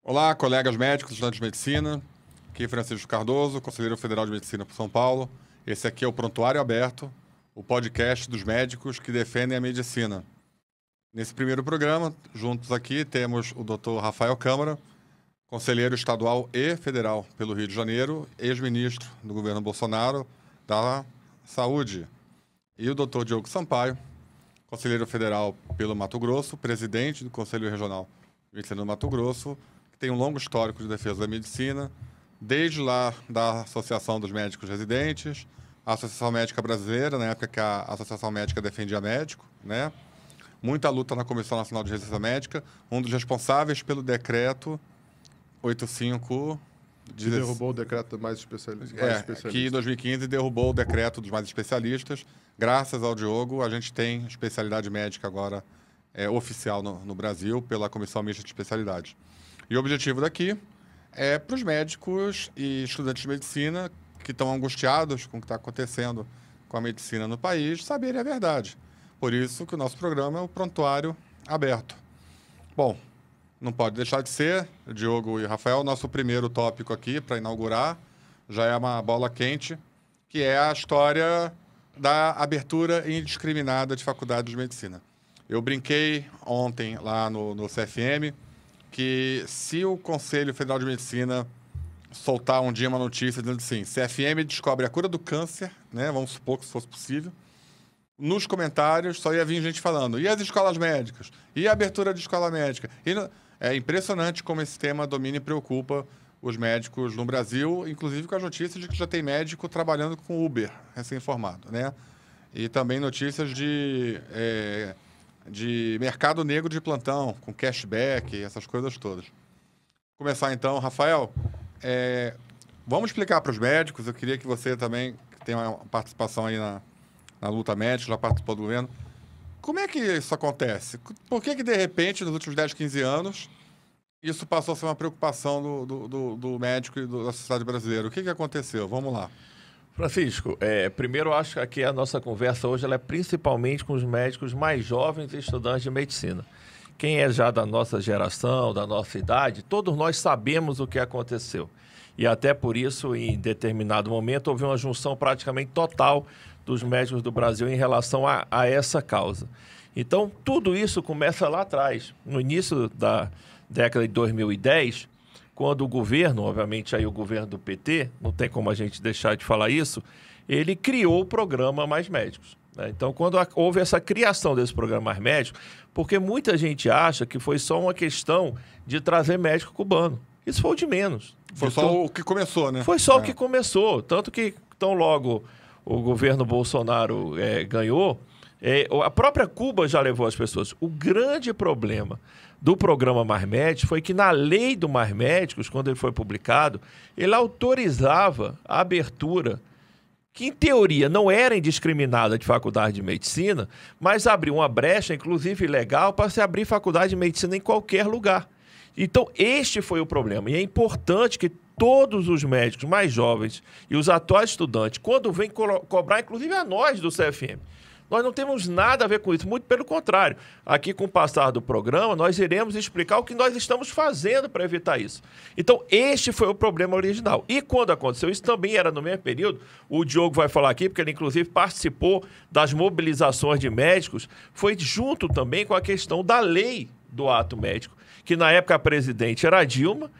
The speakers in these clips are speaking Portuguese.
Olá, colegas médicos, estudantes de medicina. Aqui é Francisco Cardoso, conselheiro federal de medicina por São Paulo. Esse aqui é o Prontuário Aberto, o podcast dos médicos que defendem a medicina. Nesse primeiro programa, juntos aqui, temos o Dr. Rafael Câmara, conselheiro estadual e federal pelo Rio de Janeiro, ex-ministro do governo Bolsonaro da Saúde. E o Dr. Diogo Sampaio, conselheiro federal pelo Mato Grosso, presidente do Conselho Regional de Medicina do Mato Grosso, que tem um longo histórico de defesa da medicina, desde lá da Associação dos Médicos Residentes, a Associação Médica Brasileira, na época que a Associação Médica defendia médico, né? Muita luta na Comissão Nacional de Resistência Médica, um dos responsáveis pelo decreto 85... Que derrubou o decreto dos mais especialistas. Que em 2015 derrubou o decreto dos mais especialistas. Graças ao Diogo, a gente tem especialidade médica agora oficial no Brasil pela Comissão Mista de Especialidades. E o objetivo daqui é para os médicos e estudantes de medicina que estão angustiados com o que está acontecendo com a medicina no país saberem a verdade. Por isso que o nosso programa é o Prontuário Aberto. Bom, não pode deixar de ser, Diogo e Rafael, nosso primeiro tópico aqui para inaugurar, já é uma bola quente, que é a história da abertura indiscriminada de faculdade de medicina. Eu brinquei ontem lá no CFM que se o Conselho Federal de Medicina soltar um dia uma notícia dizendo assim, CFM descobre a cura do câncer, né? Vamos supor que isso fosse possível, nos comentários só ia vir gente falando, e as escolas médicas? E a abertura de escola médica? É impressionante como esse tema domina e preocupa os médicos no Brasil, inclusive com as notícias de que já tem médico trabalhando com Uber, recém-formado, né? E também notícias de mercado negro de plantão, com cashback, essas coisas todas. Vou começar então, Rafael. Vamos explicar para os médicos, eu queria que você também, que tem uma participação aí na luta médica, já participou do governo. Como é que isso acontece? Por que de repente, nos últimos 10, 15 anos, isso passou a ser uma preocupação do médico e da sociedade brasileira? O que aconteceu? Vamos lá. Francisco, primeiro eu acho que aqui a nossa conversa hoje ela é principalmente com os médicos mais jovens e estudantes de medicina. Quem é já da nossa geração, da nossa idade, todos nós sabemos o que aconteceu. E até por isso, em determinado momento, houve uma junção praticamente total dos médicos do Brasil em relação a essa causa. Então, tudo isso começa lá atrás, no início da década de 2010, quando o governo, obviamente aí o governo do PT, não tem como a gente deixar de falar isso, ele criou o programa Mais Médicos, né? Então, quando houve essa criação desse programa Mais Médicos, porque muita gente acha que foi só uma questão de trazer médico cubano. Isso foi o de menos. Foi só o que começou, né? Foi só o que começou. Tanto que, tão logo o governo Bolsonaro ganhou, a própria Cuba já levou as pessoas. O grande problema do programa Mais Médicos foi que na lei do Mais Médicos, quando ele foi publicado, ele autorizava a abertura, que em teoria não era indiscriminada de faculdade de medicina, mas abriu uma brecha, inclusive legal, para se abrir faculdade de medicina em qualquer lugar. Então, este foi o problema. E é importante que todos os médicos mais jovens e os atuais estudantes, quando vêm cobrar, inclusive a nós do CFM, nós não temos nada a ver com isso, muito pelo contrário. Aqui, com o passar do programa, nós iremos explicar o que nós estamos fazendo para evitar isso. Então, este foi o problema original. E quando aconteceu isso, também era no mesmo período, o Diogo vai falar aqui, porque ele, inclusive, participou das mobilizações de médicos, foi junto também com a questão da lei do ato médico, que na época a presidente era a Dilma,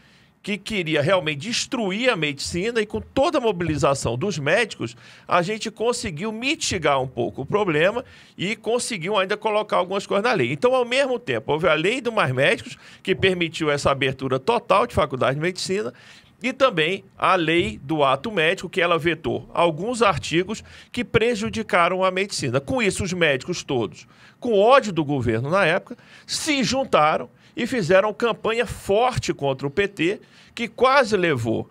que queria realmente destruir a medicina, e com toda a mobilização dos médicos, a gente conseguiu mitigar um pouco o problema e conseguiu ainda colocar algumas coisas na lei. Então, ao mesmo tempo, houve a lei do Mais Médicos, que permitiu essa abertura total de faculdade de medicina, e também a lei do ato médico, que ela vetou alguns artigos que prejudicaram a medicina. Com isso, os médicos todos, com ódio do governo na época, se juntaram e fizeram campanha forte contra o PT, que quase levou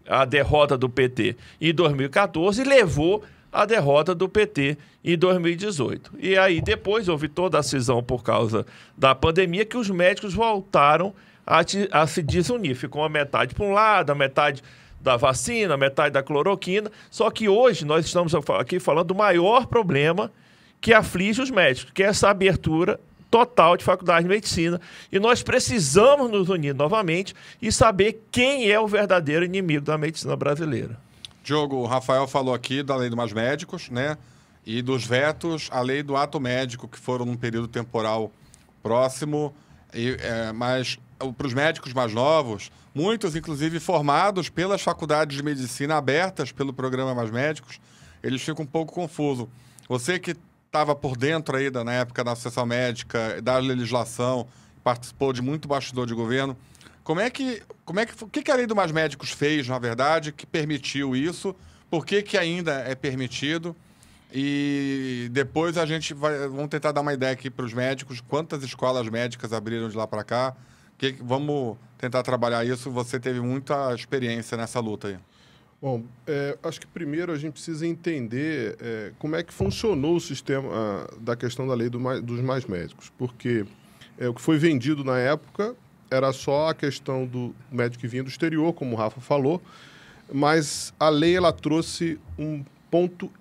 a derrota do PT em 2014 e levou a derrota do PT em 2018. E aí depois houve toda a cisão por causa da pandemia, que os médicos voltaram a se desunir. Ficou a metade para um lado, a metade da vacina, a metade da cloroquina. Só que hoje nós estamos aqui falando do maior problema que aflige os médicos, que é essa abertura total de faculdade de medicina. E nós precisamos nos unir novamente e saber quem é o verdadeiro inimigo da medicina brasileira. Diogo, o Rafael falou aqui da lei do Mais Médicos, né? E dos vetos à lei do ato médico, que foram num período temporal próximo. Mas para os médicos mais novos, muitos, inclusive, formados pelas faculdades de medicina abertas pelo programa Mais Médicos, eles ficam um pouco confusos. Você que estava por dentro aí na época da Associação Médica, da legislação, participou de muito bastidor de governo, o que a lei do Mais Médicos fez, na verdade, que permitiu isso? Por que ainda é permitido? E depois vamos tentar dar uma ideia aqui para os médicos, quantas escolas médicas abriram de lá para cá. Vamos tentar trabalhar isso. Você teve muita experiência nessa luta aí. Bom, acho que primeiro a gente precisa entender como é que funcionou o sistema da questão da lei dos mais médicos, porque o que foi vendido na época era só a questão do médico que vinha do exterior, como o Rafa falou, mas a lei ela trouxe um ponto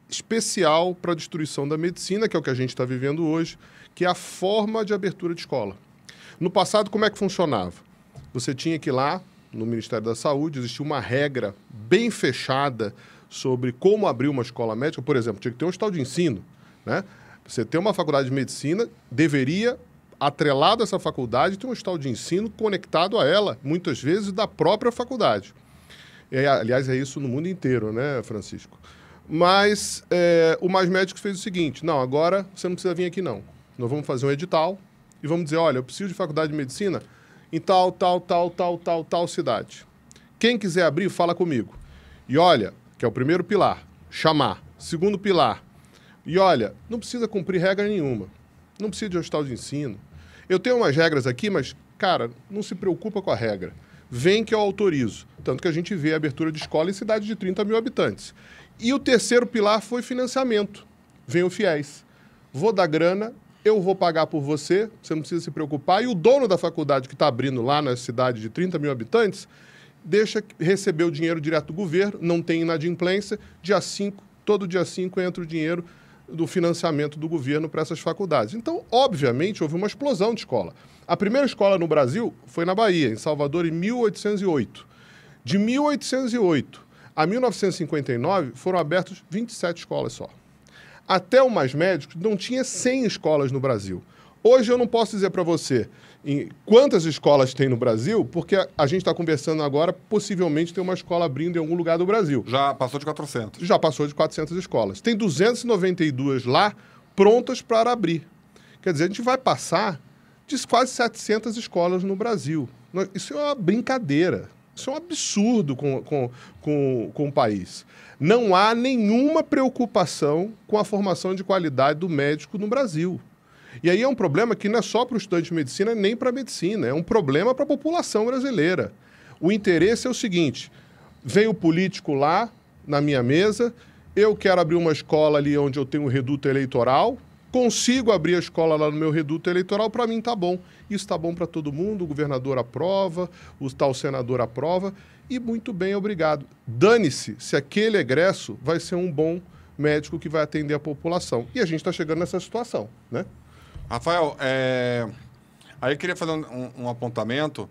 especial para a destruição da medicina, que é o que a gente está vivendo hoje, que é a forma de abertura de escola. No passado, como é que funcionava? Você tinha que ir lá, no Ministério da Saúde, existia uma regra bem fechada sobre como abrir uma escola médica. Por exemplo, tinha que ter um hospital de ensino, né? Você ter uma faculdade de medicina, deveria, atrelado a essa faculdade, ter um hospital de ensino conectado a ela, muitas vezes da própria faculdade. Aliás, é isso no mundo inteiro, né, Francisco? Mas o Mais Médicos fez o seguinte: não, agora você não precisa vir aqui, não. Nós vamos fazer um edital e vamos dizer, olha, eu preciso de faculdade de medicina em tal cidade. Quem quiser abrir, fala comigo. E olha, que é o primeiro pilar, chamar. Segundo pilar, e olha, não precisa cumprir regra nenhuma. Não precisa de hospital de ensino. Eu tenho umas regras aqui, mas, cara, não se preocupa com a regra. Vem que eu autorizo. Tanto que a gente vê a abertura de escola em cidades de 30 mil habitantes. E o terceiro pilar foi financiamento. Vem o FIES. Vou dar grana, eu vou pagar por você, você não precisa se preocupar. E o dono da faculdade que está abrindo lá na cidade de 30 mil habitantes, deixa receber o dinheiro direto do governo, não tem inadimplência. Todo dia 5 entra o dinheiro do financiamento do governo para essas faculdades. Então, obviamente, houve uma explosão de escola. A primeira escola no Brasil foi na Bahia, em Salvador, em 1808. De 1808 a 1959, foram abertas 27 escolas só. Até o Mais Médicos, não tinha 100 escolas no Brasil. Hoje eu não posso dizer para você quantas escolas tem no Brasil, porque a gente está conversando agora, possivelmente tem uma escola abrindo em algum lugar do Brasil. Já passou de 400. Já passou de 400 escolas. Tem 292 lá prontas para abrir. Quer dizer, a gente vai passar de quase 700 escolas no Brasil. Isso é uma brincadeira. Isso é um absurdo com o país. Não há nenhuma preocupação com a formação de qualidade do médico no Brasil. E aí é um problema que não é só para o estudante de medicina, nem para a medicina. É um problema para a população brasileira. O interesse é o seguinte: vem o político lá, na minha mesa, eu quero abrir uma escola ali onde eu tenho um reduto eleitoral, consigo abrir a escola lá no meu reduto eleitoral, para mim tá bom. Isso tá bom para todo mundo, o governador aprova, o tal senador aprova, e muito bem, obrigado. Dane-se se aquele egresso vai ser um bom médico que vai atender a população. E a gente está chegando nessa situação, né? Rafael, aí eu queria fazer um apontamento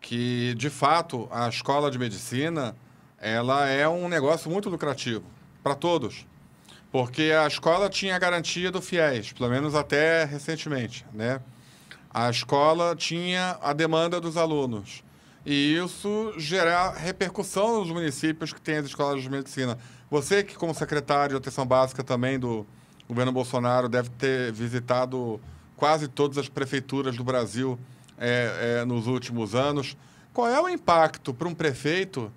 que, de fato, a escola de medicina ela é um negócio muito lucrativo para todos. Porque a escola tinha a garantia do FIES, pelo menos até recentemente, né? A escola tinha a demanda dos alunos. E isso gera repercussão nos municípios que têm as escolas de medicina. Você que, como secretário de Atenção Básica também do governo Bolsonaro, deve ter visitado quase todas as prefeituras do Brasil nos últimos anos. Qual é o impacto para um prefeito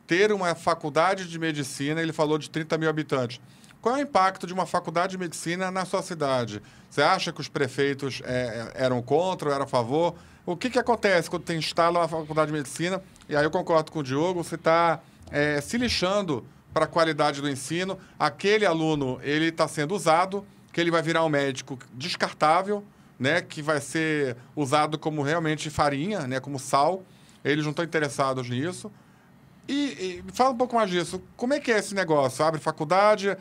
ter uma faculdade de medicina? Ele falou de 30 mil habitantes. Qual é o impacto de uma faculdade de medicina na sua cidade? Você acha que os prefeitos eram contra ou eram a favor? O que acontece quando tem instala uma faculdade de medicina? E aí eu concordo com o Diogo, você está se lixando para a qualidade do ensino. Aquele aluno, ele está sendo usado, que ele vai virar um médico descartável, né, que vai ser usado como realmente farinha, né, como sal. Eles não estão interessados nisso. E fala um pouco mais disso. Como é que é esse negócio? Abre faculdade,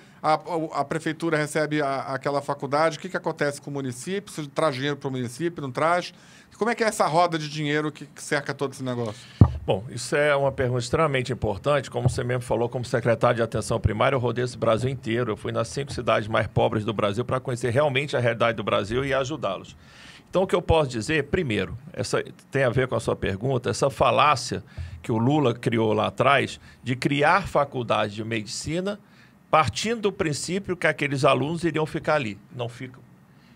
a prefeitura recebe aquela faculdade, o que acontece com o município? Você traz dinheiro para o município, não traz? Como é que é essa roda de dinheiro que cerca todo esse negócio? Bom, isso é uma pergunta extremamente importante. Como você mesmo falou, como secretário de Atenção Primária, eu rodei esse Brasil inteiro. Eu fui nas 5 cidades mais pobres do Brasil para conhecer realmente a realidade do Brasil e ajudá-los. Então, o que eu posso dizer, primeiro, essa tem a ver com a sua pergunta, essa falácia que o Lula criou lá atrás de criar faculdade de medicina partindo do princípio que aqueles alunos iriam ficar ali. Não ficam.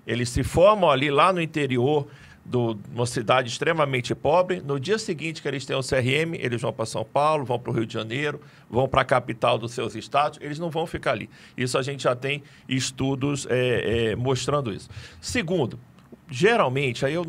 Eles se formam ali, lá no interior de uma cidade extremamente pobre. No dia seguinte que eles têm o CRM, eles vão para São Paulo, vão para o Rio de Janeiro, vão para a capital dos seus estados, eles não vão ficar ali. Isso a gente já tem estudos mostrando isso. Segundo, geralmente, aí eu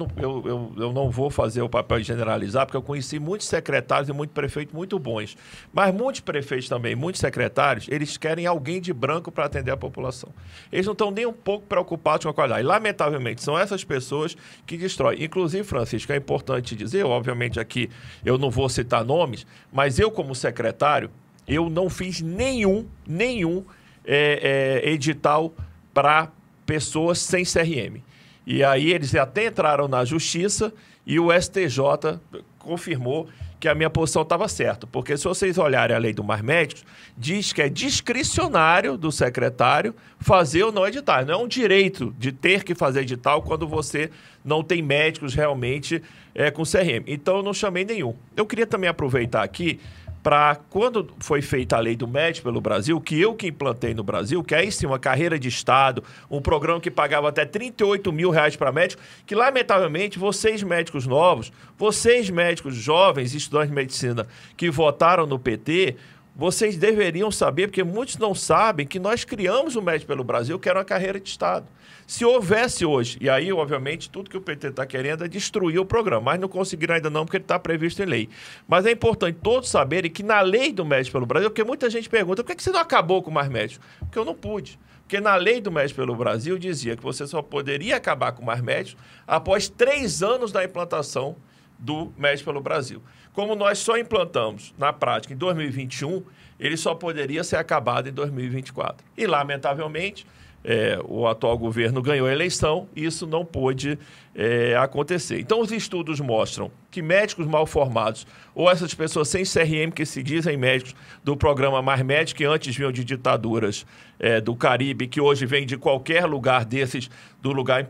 não vou fazer o papel de generalizar, porque eu conheci muitos secretários e muitos prefeitos muito bons. Mas muitos prefeitos também, muitos secretários, eles querem alguém de branco para atender a população. Eles não estão nem um pouco preocupados com a qualidade. E, lamentavelmente, são essas pessoas que destroem. Inclusive, Francisco, é importante dizer, obviamente aqui eu não vou citar nomes, mas eu, como secretário, eu não fiz nenhum edital para pessoas sem CRM. E aí eles até entraram na justiça e o STJ confirmou que a minha posição estava certa. Porque se vocês olharem a lei do Mais Médicos, diz que é discricionário do secretário fazer ou não editar. Não é um direito de ter que fazer edital quando você não tem médicos realmente com CRM. Então eu não chamei nenhum. Eu queria também aproveitar aqui para, quando foi feita a lei do médico pelo Brasil, que implantei no Brasil, que aí sim uma carreira de Estado, um programa que pagava até R$38 mil para médico, que lamentavelmente vocês médicos novos, vocês médicos jovens, estudantes de medicina que votaram no PT, vocês deveriam saber, porque muitos não sabem, que nós criamos o Médico pelo Brasil, que era uma carreira de Estado. Se houvesse hoje, e aí, obviamente, tudo que o PT está querendo é destruir o programa, mas não conseguiram ainda não, porque ele está previsto em lei. Mas é importante todos saberem que na lei do Médico pelo Brasil, porque muita gente pergunta, por que você não acabou com o Mais Médico? Porque eu não pude. Porque na lei do Médico pelo Brasil dizia que você só poderia acabar com o Mais Médico após 3 anos da implantação do Médico pelo Brasil. Como nós só implantamos, na prática, em 2021, ele só poderia ser acabado em 2024. E, lamentavelmente, o atual governo ganhou a eleição e isso não pôde acontecer. Então, os estudos mostram que médicos mal formados ou essas pessoas sem CRM que se dizem médicos do programa Mais Médico, que antes vinham de ditaduras do Caribe, que hoje vêm de qualquer lugar desses, do lugar,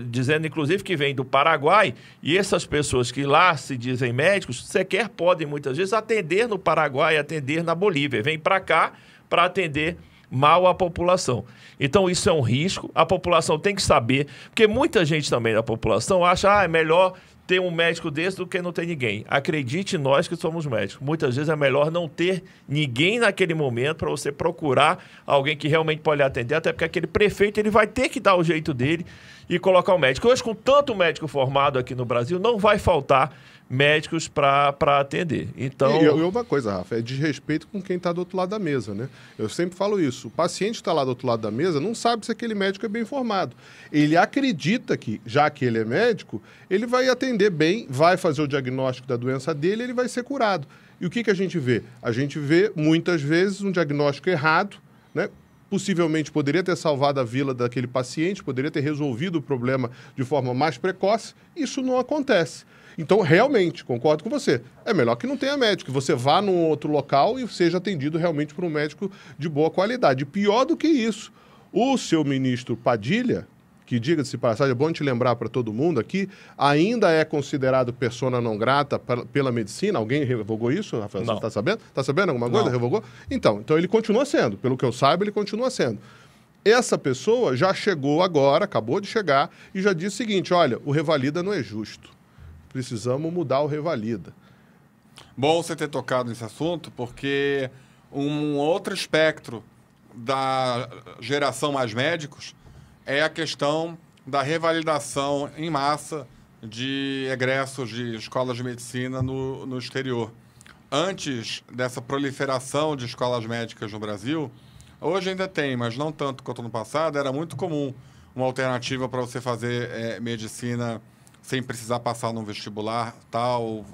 dizendo inclusive que vem do Paraguai, e essas pessoas que lá se dizem médicos, sequer podem muitas vezes atender no Paraguai, atender na Bolívia. Vem para cá para atender mal a população. Então, isso é um risco. A população tem que saber, porque muita gente também da população acha, é melhor ter um médico desse do que não ter ninguém. Acredite nós que somos médicos. Muitas vezes é melhor não ter ninguém naquele momento para você procurar alguém que realmente pode atender, até porque aquele prefeito ele vai ter que dar o jeito dele e colocar o médico. Hoje, com tanto médico formado aqui no Brasil, não vai faltar médicos para atender. Então... E uma coisa, Rafa, é desrespeito com quem está do outro lado da mesa, né? Eu sempre falo isso. O paciente está lá do outro lado da mesa não sabe se aquele médico é bem formado. Ele acredita que, já que ele é médico, ele vai atender bem, vai fazer o diagnóstico da doença dele e ele vai ser curado. E o que a gente vê? A gente vê, muitas vezes, um diagnóstico errado, né? Possivelmente poderia ter salvado a vida daquele paciente, poderia ter resolvido o problema de forma mais precoce. Isso não acontece. Então, realmente, concordo com você. É melhor que não tenha médico, que você vá num outro local e seja atendido realmente por um médico de boa qualidade. Pior do que isso, o seu ministro Padilha, que, diga-se de passagem, é bom te lembrar para todo mundo aqui, ainda é considerado persona não grata pela medicina. Alguém revogou isso, Rafael? Não. Você está sabendo? Está sabendo alguma coisa? Não. Revogou? Então ele continua sendo. Pelo que eu saiba, ele continua sendo. Essa pessoa já chegou agora, acabou de chegar, e já disse o seguinte, olha, o Revalida não é justo. Precisamos mudar o Revalida. Bom você ter tocado nesse assunto, porque um outro espectro da geração Mais Médicos é a questão da revalidação em massa de egressos de escolas de medicina no exterior. Antes dessa proliferação de escolas médicas no Brasil, hoje ainda tem, mas não tanto quanto no passado, era muito comum uma alternativa para você fazer medicina sem precisar passar num vestibular, tal,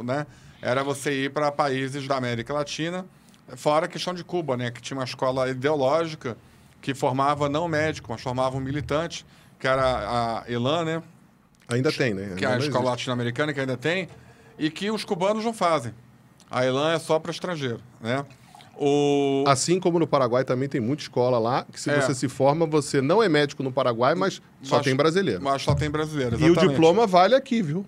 né? Era você ir para países da América Latina, fora a questão de Cuba, né? Que tinha uma escola ideológica que formava não médico, mas formava um militante, que era a ELAN, né? Ainda tem, né? Que é a escola latino-americana, que ainda tem, e que os cubanos não fazem. A ELAN é só para estrangeiro, né? Assim como no Paraguai também tem muita escola lá, que se você se forma, você não é médico no Paraguai, mas só tem brasileiro. Mas só tem brasileiro, exatamente. E o diploma vale aqui, viu?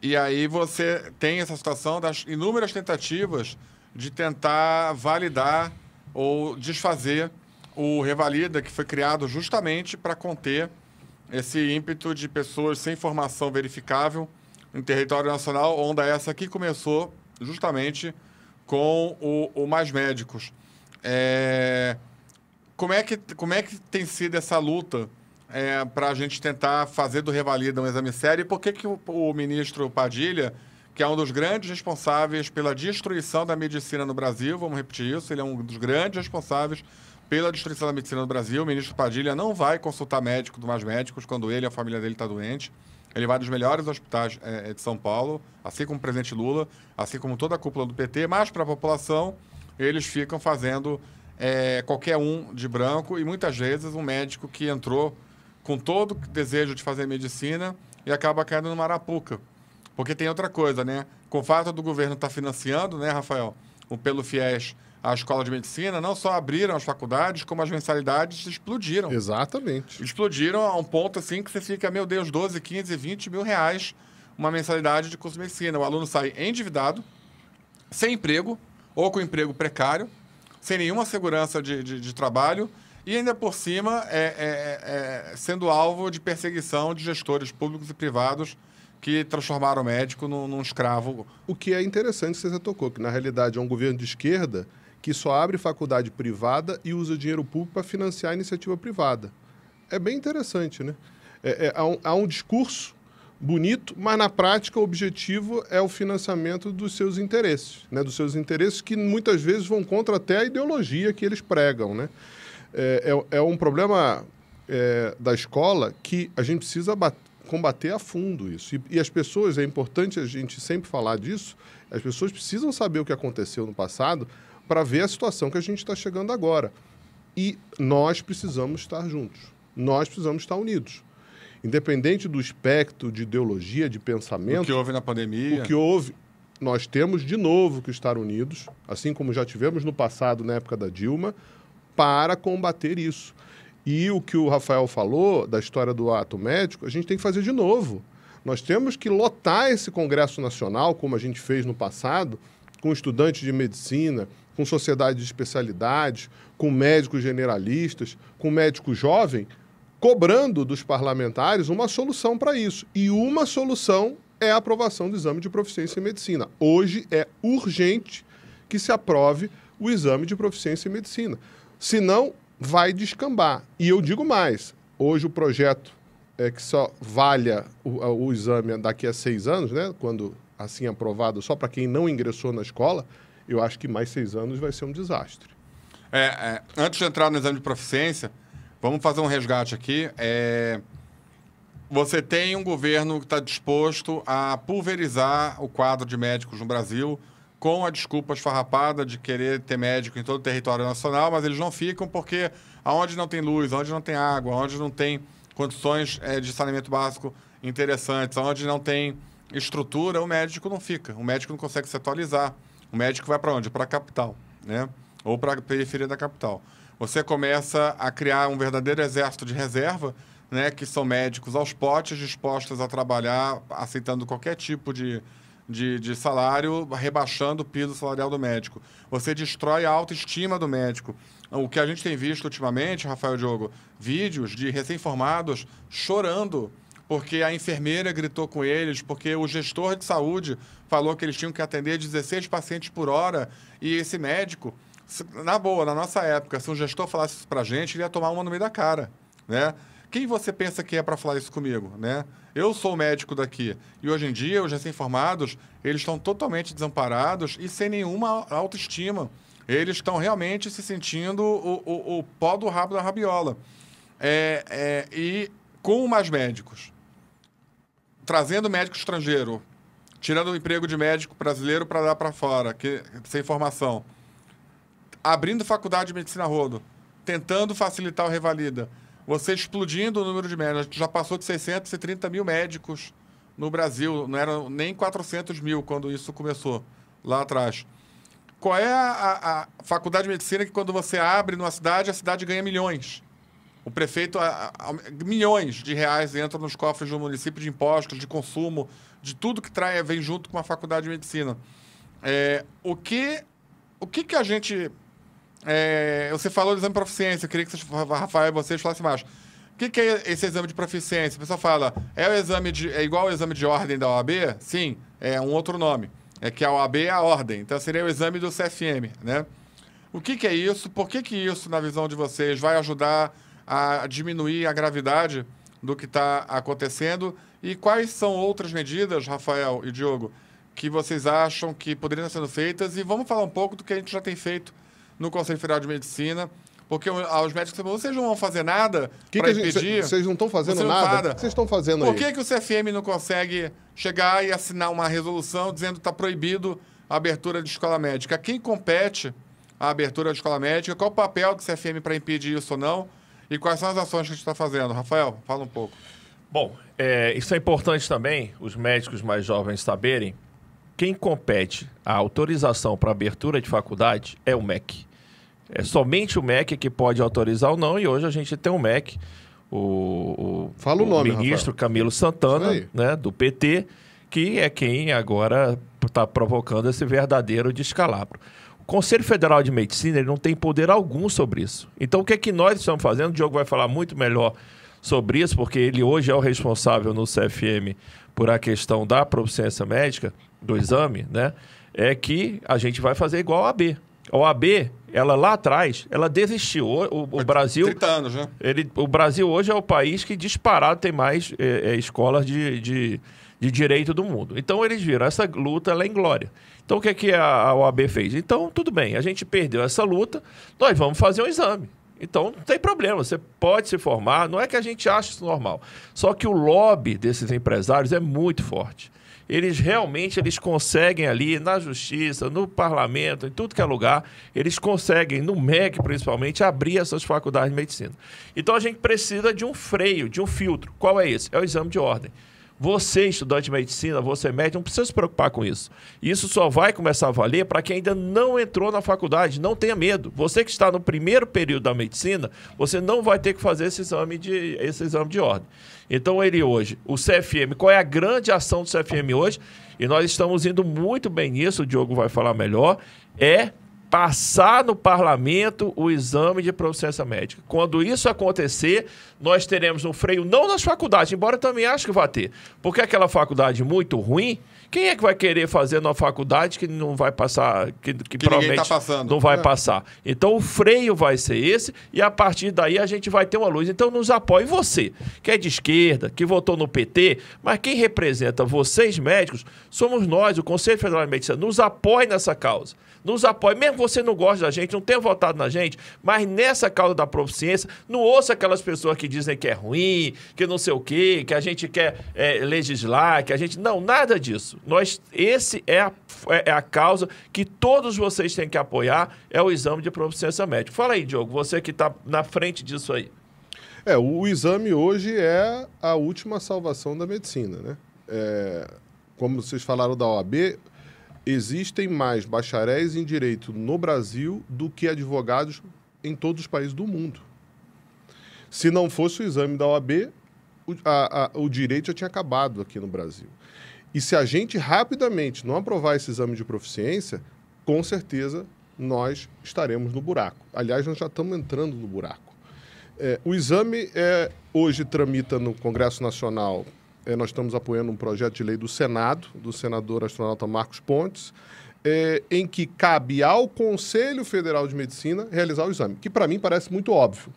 E aí você tem essa situação das inúmeras tentativas de tentar validar ou desfazer o Revalida, que foi criado justamente para conter esse ímpeto de pessoas sem formação verificável em território nacional, onda essa que começou justamente com o Mais Médicos. Como é que tem sido essa luta para a gente tentar fazer do Revalida um exame sério? E por que o ministro Padilha, que é um dos grandes responsáveis pela destruição da medicina no Brasil, vamos repetir isso, ele é um dos grandes responsáveis pela destruição da medicina no Brasil, o ministro Padilha não vai consultar médico do Mais Médicos quando ele e a família dele está doente. Ele vai dos melhores hospitais de São Paulo, assim como o presidente Lula, assim como toda a cúpula do PT, mas para a população, eles ficam fazendo qualquer um de branco e muitas vezes um médico que entrou com todo o desejo de fazer medicina e acaba caindo numa arapuca. Porque tem outra coisa, né? Com o fato do governo estar financiando, né, Rafael, pelo FIES, a escola de medicina, não só abriram as faculdades, como as mensalidades explodiram. Exatamente. Explodiram a um ponto assim que você fica, meu Deus, 12, 15, 20 mil reais uma mensalidade de curso de medicina. O aluno sai endividado, sem emprego, ou com emprego precário, sem nenhuma segurança de trabalho, e ainda por cima sendo alvo de perseguição de gestores públicos e privados que transformaram o médico num escravo. O que é interessante que você tocou, que na realidade é um governo de esquerda que só abre faculdade privada e usa dinheiro público para financiar a iniciativa privada. É bem interessante, né? Há um discurso bonito, mas na prática o objetivo é o financiamento dos seus interesses, né? Dos seus interesses que muitas vezes vão contra até a ideologia que eles pregam, né? É um problema da escola que a gente precisa combater a fundo isso. E as pessoas, é importante a gente sempre falar disso, as pessoas precisam saber o que aconteceu no passado para ver a situação que a gente está chegando agora. E nós precisamos estar juntos. Nós precisamos estar unidos. Independente do espectro de ideologia, de pensamento... O que houve na pandemia. O que houve, nós temos de novo que estar unidos, assim como já tivemos no passado, na época da Dilma, para combater isso. E o que o Rafael falou da história do ato médico, a gente tem que fazer de novo. Nós temos que lotar esse Congresso Nacional, como a gente fez no passado, com estudantes de medicina, com sociedade de especialidades, com médicos generalistas, com médico jovem, cobrando dos parlamentares uma solução para isso. E uma solução é a aprovação do exame de proficiência em medicina. Hoje é urgente que se aprove o exame de proficiência em medicina. Senão, vai descambar. E eu digo mais, hoje o projeto que só valha o exame daqui a 6 anos, né, quando assim aprovado só para quem não ingressou na escola, eu acho que mais 6 anos vai ser um desastre. Antes de entrar no exame de proficiência, vamos fazer um resgate aqui. Você tem um governo que está disposto a pulverizar o quadro de médicos no Brasil com a desculpa esfarrapada de querer ter médico em todo o território nacional, mas eles não ficam porque aonde não tem luz, onde não tem água, onde não tem condições de saneamento básico interessantes, onde não tem estrutura, o médico não fica. O médico não consegue se atualizar. O médico vai para onde? Para a capital, né? Ou para a periferia da capital. Você começa a criar um verdadeiro exército de reserva, né? Que são médicos aos potes, dispostos a trabalhar, aceitando qualquer tipo de salário, rebaixando o piso salarial do médico. Você destrói a autoestima do médico. O que a gente tem visto ultimamente, Rafael Diogo, vídeos de recém-formados chorando porque a enfermeira gritou com eles, porque o gestor de saúde falou que eles tinham que atender 16 pacientes por hora, e esse médico, na boa, na nossa época, se um gestor falasse isso pra gente, ele ia tomar uma no meio da cara, né? Quem você pensa que é para falar isso comigo, né? Eu sou o médico daqui, e hoje em dia, os recém-formados, eles estão totalmente desamparados e sem nenhuma autoestima. Eles estão realmente se sentindo o pó do rabo da rabiola. E com mais médicos, trazendo médico estrangeiro, tirando o emprego de médico brasileiro para dar para fora, sem formação, abrindo faculdade de medicina a rodo, tentando facilitar o Revalida, você explodindo o número de médicos, já passou de 630 mil médicos no Brasil, não eram nem 400 mil quando isso começou lá atrás. Qual é a faculdade de medicina que quando você abre numa cidade, a cidade ganha milhões? O prefeito, milhões de reais entram nos cofres do município de impostos, de consumo, de tudo que vem junto com a faculdade de medicina. O que a gente... você falou do exame de proficiência, eu queria que vocês, Rafael e vocês falassem mais. O que é esse exame de proficiência? O pessoal fala, é igual ao exame de ordem da OAB? Sim, é um outro nome. É que a OAB é a ordem, então seria o exame do CFM, né? O que é isso? Por que isso, na visão de vocês, vai ajudar a diminuir a gravidade do que está acontecendo? E quais são outras medidas, Rafael e Diogo, que vocês acham que poderiam ser feitas? E vamos falar um pouco do que a gente já tem feito no Conselho Federal de Medicina, porque os médicos falam, vocês não vão fazer nada para impedir... Vocês não estão fazendo nada? O que vocês estão fazendo aí? Por que o CFM não consegue chegar e assinar uma resolução dizendo que está proibido a abertura de escola médica? Quem compete a abertura de escola médica? Qual o papel do CFM para impedir isso ou não? E quais são as ações que a gente está fazendo? Rafael, fala um pouco. Bom, isso é importante também, os médicos mais jovens saberem. Quem compete a autorização para abertura de faculdade é o MEC. É somente o MEC que pode autorizar ou não, e hoje a gente tem o MEC, Fala o nome, ministro Rafael. Camilo Santana, né, do PT, que é quem agora está provocando esse verdadeiro descalabro. O Conselho Federal de Medicina ele não tem poder algum sobre isso. Então, o que é que nós estamos fazendo? O Diogo vai falar muito melhor sobre isso, porque ele hoje é o responsável no CFM por a questão da proficiência médica, do exame, né? É que a gente vai fazer igual a OAB. A OAB, ela lá atrás, ela desistiu. O Brasil... 30 anos, né? O Brasil hoje é o país que disparado tem mais escolas de direito do mundo. Então, eles viram essa luta ela é inglória. Então, o que é que a OAB fez? Então, tudo bem, a gente perdeu essa luta, nós vamos fazer um exame. Então, não tem problema, você pode se formar, não é que a gente ache isso normal. Só que o lobby desses empresários é muito forte. Eles conseguem ali na justiça, no parlamento, em tudo que é lugar, eles conseguem, no MEC principalmente, abrir essas faculdades de medicina. Então a gente precisa de um freio, de um filtro. Qual é esse? É o exame de ordem. Você, estudante de medicina, você médico, não precisa se preocupar com isso. Isso só vai começar a valer para quem ainda não entrou na faculdade. Não tenha medo. Você que está no primeiro período da medicina, você não vai ter que fazer esse exame de ordem. Então, o CFM, qual é a grande ação do CFM hoje? E nós estamos indo muito bem nisso, o Diogo vai falar melhor, é passar no parlamento o exame de proficiência médica. Quando isso acontecer, nós teremos um freio, não nas faculdades, embora eu também acho que vai ter. Porque aquela faculdade muito ruim, quem é que vai querer fazer numa faculdade que não vai passar, que provavelmente não vai passar? Então, o freio vai ser esse e, a partir daí, a gente vai ter uma luz. Então, nos apoie você, que é de esquerda, que votou no PT, mas quem representa vocês, médicos, somos nós, o Conselho Federal de Medicina. Nos apoie nessa causa. Nos apoie, mesmo que você não goste da gente, não tenha votado na gente, mas nessa causa da proficiência, não ouça aquelas pessoas que dizem que é ruim, que não sei o quê, que a gente quer legislar, que a gente... Não, nada disso. Esse é a causa que todos vocês têm que apoiar, é o exame de proficiência médica. Fala aí, Diogo, você que está na frente disso aí. O exame hoje é a última salvação da medicina, né? Como vocês falaram da OAB, existem mais bacharéis em direito no Brasil do que advogados em todos os países do mundo. Se não fosse o exame da OAB, o direito já tinha acabado aqui no Brasil. E se a gente rapidamente não aprovar esse exame de proficiência, com certeza nós estaremos no buraco. Aliás, nós já estamos entrando no buraco. O exame hoje tramita no Congresso Nacional. Nós estamos apoiando um projeto de lei do Senado, do senador astronauta Marcos Pontes, em que cabe ao Conselho Federal de Medicina realizar o exame, que para mim parece muito óbvio.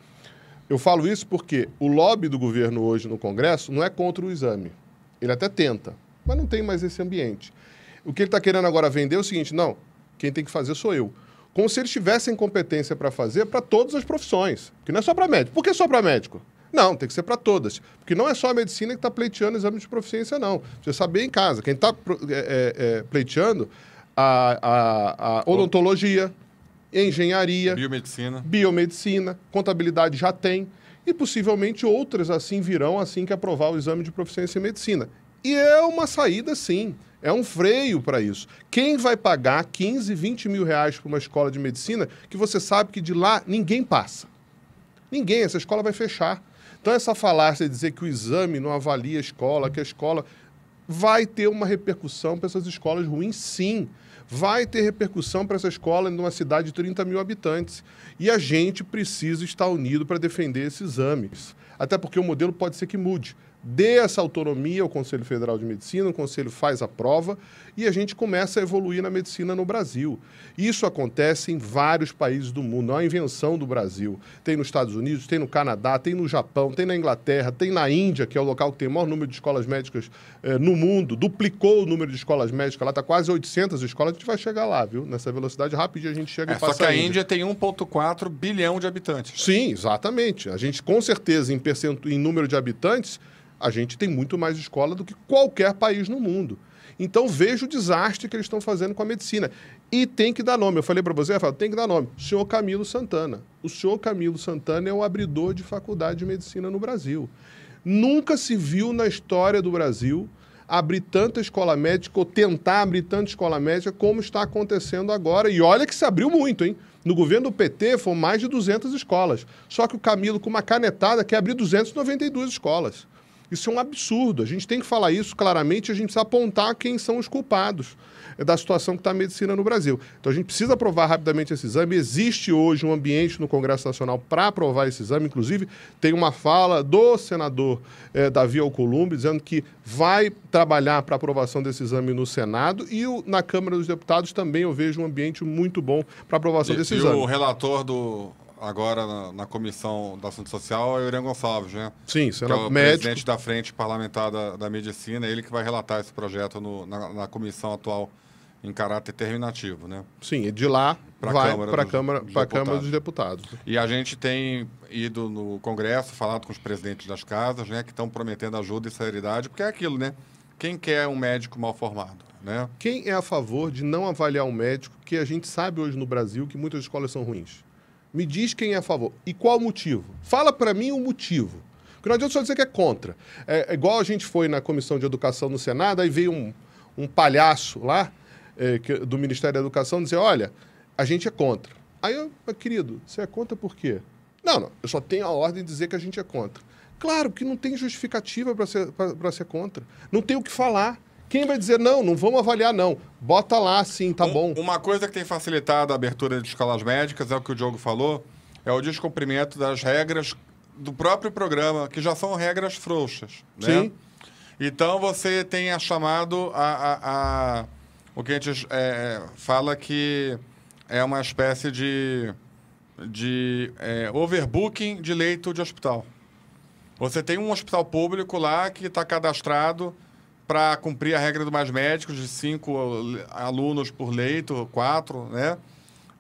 Eu falo isso porque o lobby do governo hoje no Congresso não é contra o exame. Ele até tenta, mas não tem mais esse ambiente. O que ele está querendo agora vender é o seguinte, não, quem tem que fazer sou eu. Como se eles tivessem competência para fazer para todas as profissões, que não é só para médico. Por que só para médico? Não, tem que ser para todas. Porque não é só a medicina que está pleiteando exame de proficiência, não. Você sabe em casa. Quem está pleiteando a odontologia, engenharia, biomedicina, contabilidade já tem, e possivelmente outras assim virão assim que aprovar o exame de proficiência em medicina. E é uma saída, sim. É um freio para isso. Quem vai pagar 15, 20 mil reais para uma escola de medicina que você sabe que de lá ninguém passa? Ninguém, essa escola vai fechar. Então essa falácia de dizer que o exame não avalia a escola, que a escola vai ter uma repercussão para essas escolas ruins, sim. Vai ter repercussão para essa escola numa cidade de 30 mil habitantes. E a gente precisa estar unido para defender esses exames. Até porque o modelo pode ser que mude. Dê essa autonomia ao Conselho Federal de Medicina, o Conselho faz a prova e a gente começa a evoluir na medicina no Brasil. Isso acontece em vários países do mundo, não é uma invenção do Brasil. Tem nos Estados Unidos, tem no Canadá, tem no Japão, tem na Inglaterra, tem na Índia, que é o local que tem o maior número de escolas médicas no mundo, duplicou o número de escolas médicas, lá está quase 800 escolas, a gente vai chegar lá, viu? Nessa velocidade, rapidinho a gente chega e passa. Só que a Índia tem 1,4 bilhão de habitantes. Sim, exatamente. A gente, com certeza, em número de habitantes, a gente tem muito mais escola do que qualquer país no mundo. Então, veja o desastre que eles estão fazendo com a medicina. E tem que dar nome. Eu falei para você, Rafael, tem que dar nome. O senhor Camilo Santana. O senhor Camilo Santana é o abridor de faculdade de medicina no Brasil. Nunca se viu na história do Brasil abrir tanta escola médica ou tentar abrir tanta escola médica como está acontecendo agora. E olha que se abriu muito, hein? No governo do PT foram mais de 200 escolas. Só que o Camilo, com uma canetada, quer abrir 292 escolas. Isso é um absurdo. A gente tem que falar isso claramente, a gente precisa apontar quem são os culpados da situação que está a medicina no Brasil. Então a gente precisa aprovar rapidamente esse exame. Existe hoje um ambiente no Congresso Nacional para aprovar esse exame. Inclusive, tem uma fala do senador Davi Alcolumbre dizendo que vai trabalhar para a aprovação desse exame no Senado e na Câmara dos Deputados também eu vejo um ambiente muito bom para a aprovação desse exame. E o relator agora na Comissão da Assunto Social é o Irã Gonçalves, né? Sim, que é o presidente da Frente Parlamentar da Medicina, ele que vai relatar esse projeto na comissão atual em caráter terminativo, né? Sim, e de lá vai para a Câmara dos Deputados. E a gente tem ido no Congresso, falado com os presidentes das casas, né, que estão prometendo ajuda e celeridade, porque é aquilo, né? Quem quer um médico mal formado, né? Quem é a favor de não avaliar um médico que a gente sabe hoje no Brasil que muitas escolas são ruins? Me diz quem é a favor. E qual o motivo? Fala para mim o motivo. Porque não adianta só dizer que é contra. É igual a gente foi na Comissão de Educação no Senado, aí veio um palhaço lá do Ministério da Educação dizer, olha, a gente é contra. Aí eu, querido, você é contra por quê? Não, eu só tenho a ordem de dizer que a gente é contra. Claro que não tem justificativa para ser contra. Não tem o que falar. Quem vai dizer, não vamos avaliar, não. Bota lá, sim, tá bom. Uma coisa que tem facilitado a abertura de escolas médicas, é o que o Diogo falou, é o descumprimento das regras do próprio programa, que já são regras frouxas. Né? Sim. Então, você tem chamado o que a gente fala que é uma espécie de overbooking de leito de hospital. Você tem um hospital público lá que está cadastrado para cumprir a regra do mais médicos, de 5 alunos por leito, 4, né?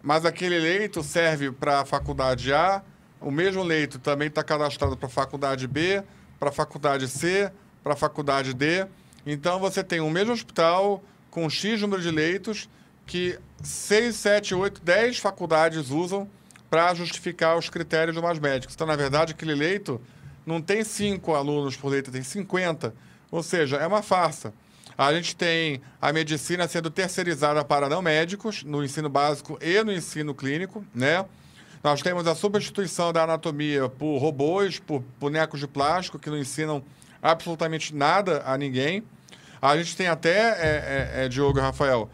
Mas aquele leito serve para a faculdade A, o mesmo leito também está cadastrado para a faculdade B, para a faculdade C, para a faculdade D. Então, você tem o mesmo hospital com X número de leitos que 6, 7, 8, 10 faculdades usam para justificar os critérios do mais médicos. Então, na verdade, aquele leito não tem 5 alunos por leito, tem 50. Ou seja, é uma farsa. A gente tem a medicina sendo terceirizada para não médicos, no ensino básico e no ensino clínico, né? Nós temos a substituição da anatomia por robôs, por bonecos de plástico, que não ensinam absolutamente nada a ninguém. A gente tem até, Diogo e Rafael,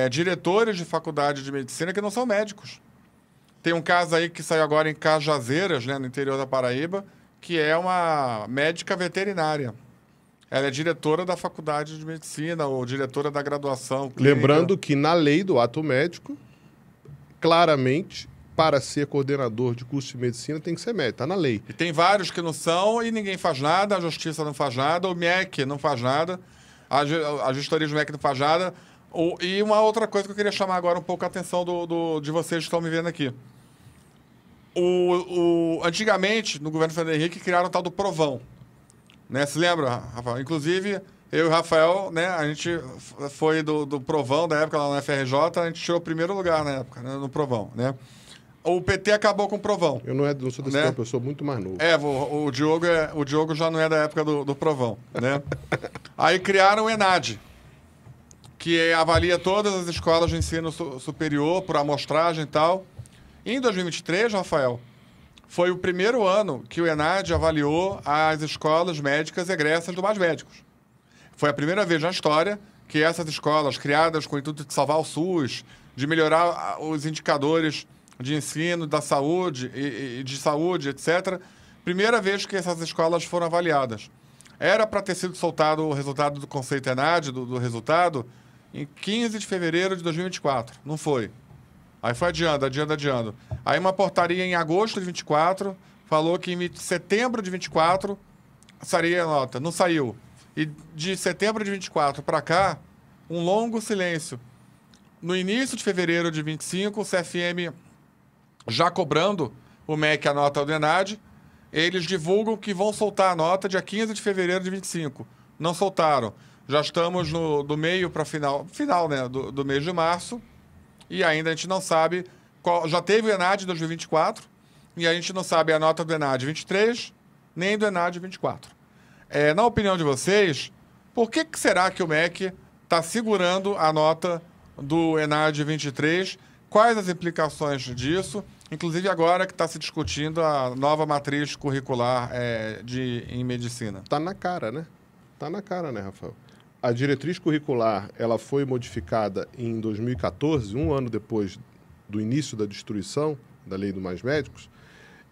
diretores de faculdade de medicina que não são médicos. Tem um caso aí que saiu agora em Cajazeiras, né, no interior da Paraíba, que é uma médica veterinária. Ela é diretora da faculdade de medicina ou diretora da graduação clínica. Lembrando que na lei do ato médico, claramente, para ser coordenador de curso de medicina tem que ser médico, está na lei. E tem vários que não são e ninguém faz nada, a justiça não faz nada, o MEC não faz nada, a gestoria do MEC não faz nada. E uma outra coisa que eu queria chamar agora um pouco a atenção de vocês que estão me vendo aqui. Antigamente, no governo Fernando Henrique, criaram o tal do Provão. Né? Se lembra, Rafael? Inclusive, Eu e o Rafael, né, a gente foi do Provão, da época, lá na FRJ, a gente tirou o primeiro lugar na época, né, no Provão, né? O PT acabou com o Provão. Eu não sou desse né? tempo, eu sou muito mais novo. O Diogo já não é da época do Provão, né? Aí criaram o ENAD, que avalia todas as escolas de ensino superior por amostragem e tal. Em 2023, Rafael, foi o primeiro ano que o ENAD avaliou as escolas médicas egressas do Mais Médicos. Foi a primeira vez na história que essas escolas, criadas com o intuito de salvar o SUS, de melhorar os indicadores de ensino, da saúde e de saúde, etc., primeira vez que essas escolas foram avaliadas. Era para ter sido soltado o resultado do conceito ENAD, do resultado, em 15 de fevereiro de 2024. Não foi. Aí foi adiando. Aí uma portaria em agosto de 24 falou que em setembro de 24 sairia a nota. Não saiu. E de setembro de 24 para cá, um longo silêncio. No início de fevereiro de 25, o CFM já cobrando o MEC a nota do ENAD, eles divulgam que vão soltar a nota dia 15 de fevereiro de 25. Não soltaram. Já estamos do meio para final né, do mês de março, e ainda a gente não sabe já teve o ENAD 2024, e a gente não sabe a nota do ENAD 23, nem do ENAD 24. Na opinião de vocês, por que será que o MEC está segurando a nota do ENAD 23? Quais as implicações disso? Inclusive agora que está se discutindo a nova matriz curricular em medicina. Está na cara, né? Está na cara, né, Rafael? A diretriz curricular ela foi modificada em 2014, um ano depois do início da destruição da Lei do Mais Médicos,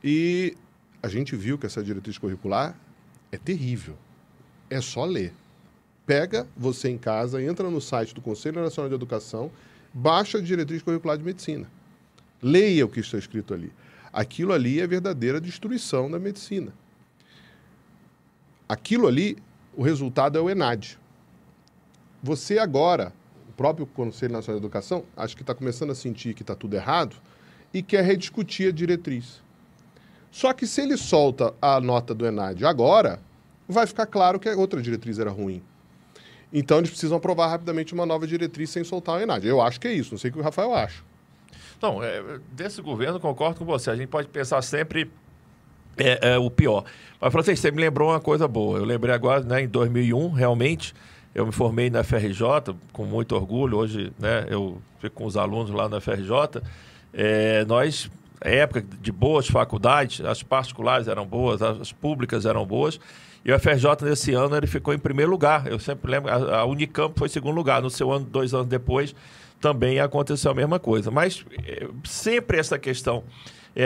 e a gente viu que essa diretriz curricular é terrível. É só ler. Pega você em casa, entra no site do Conselho Nacional de Educação, baixa a diretriz curricular de medicina. Leia o que está escrito ali. Aquilo ali é verdadeira destruição da medicina. Aquilo ali, o resultado é o ENAD. Você agora, o próprio Conselho Nacional de Educação, acho que está começando a sentir que está tudo errado e quer rediscutir a diretriz. Só que se ele solta a nota do ENAD agora, vai ficar claro que a outra diretriz era ruim. Então, eles precisam aprovar rapidamente uma nova diretriz sem soltar o ENAD. Eu acho que é isso, não sei o que o Rafael acha. Não, desse governo, concordo com você. A gente pode pensar sempre o pior. Mas, Francisco, você me lembrou uma coisa boa. Eu lembrei agora, né, em 2001, realmente, eu me formei na FRJ, com muito orgulho. Hoje, né, eu fico com os alunos lá na FRJ. Nós, época de boas faculdades, as particulares eram boas, as públicas eram boas. E o FRJ, nesse ano, ele ficou em primeiro lugar. Eu sempre lembro, a Unicamp foi em segundo lugar. No seu ano, 2 anos depois, também aconteceu a mesma coisa. Mas sempre essa questão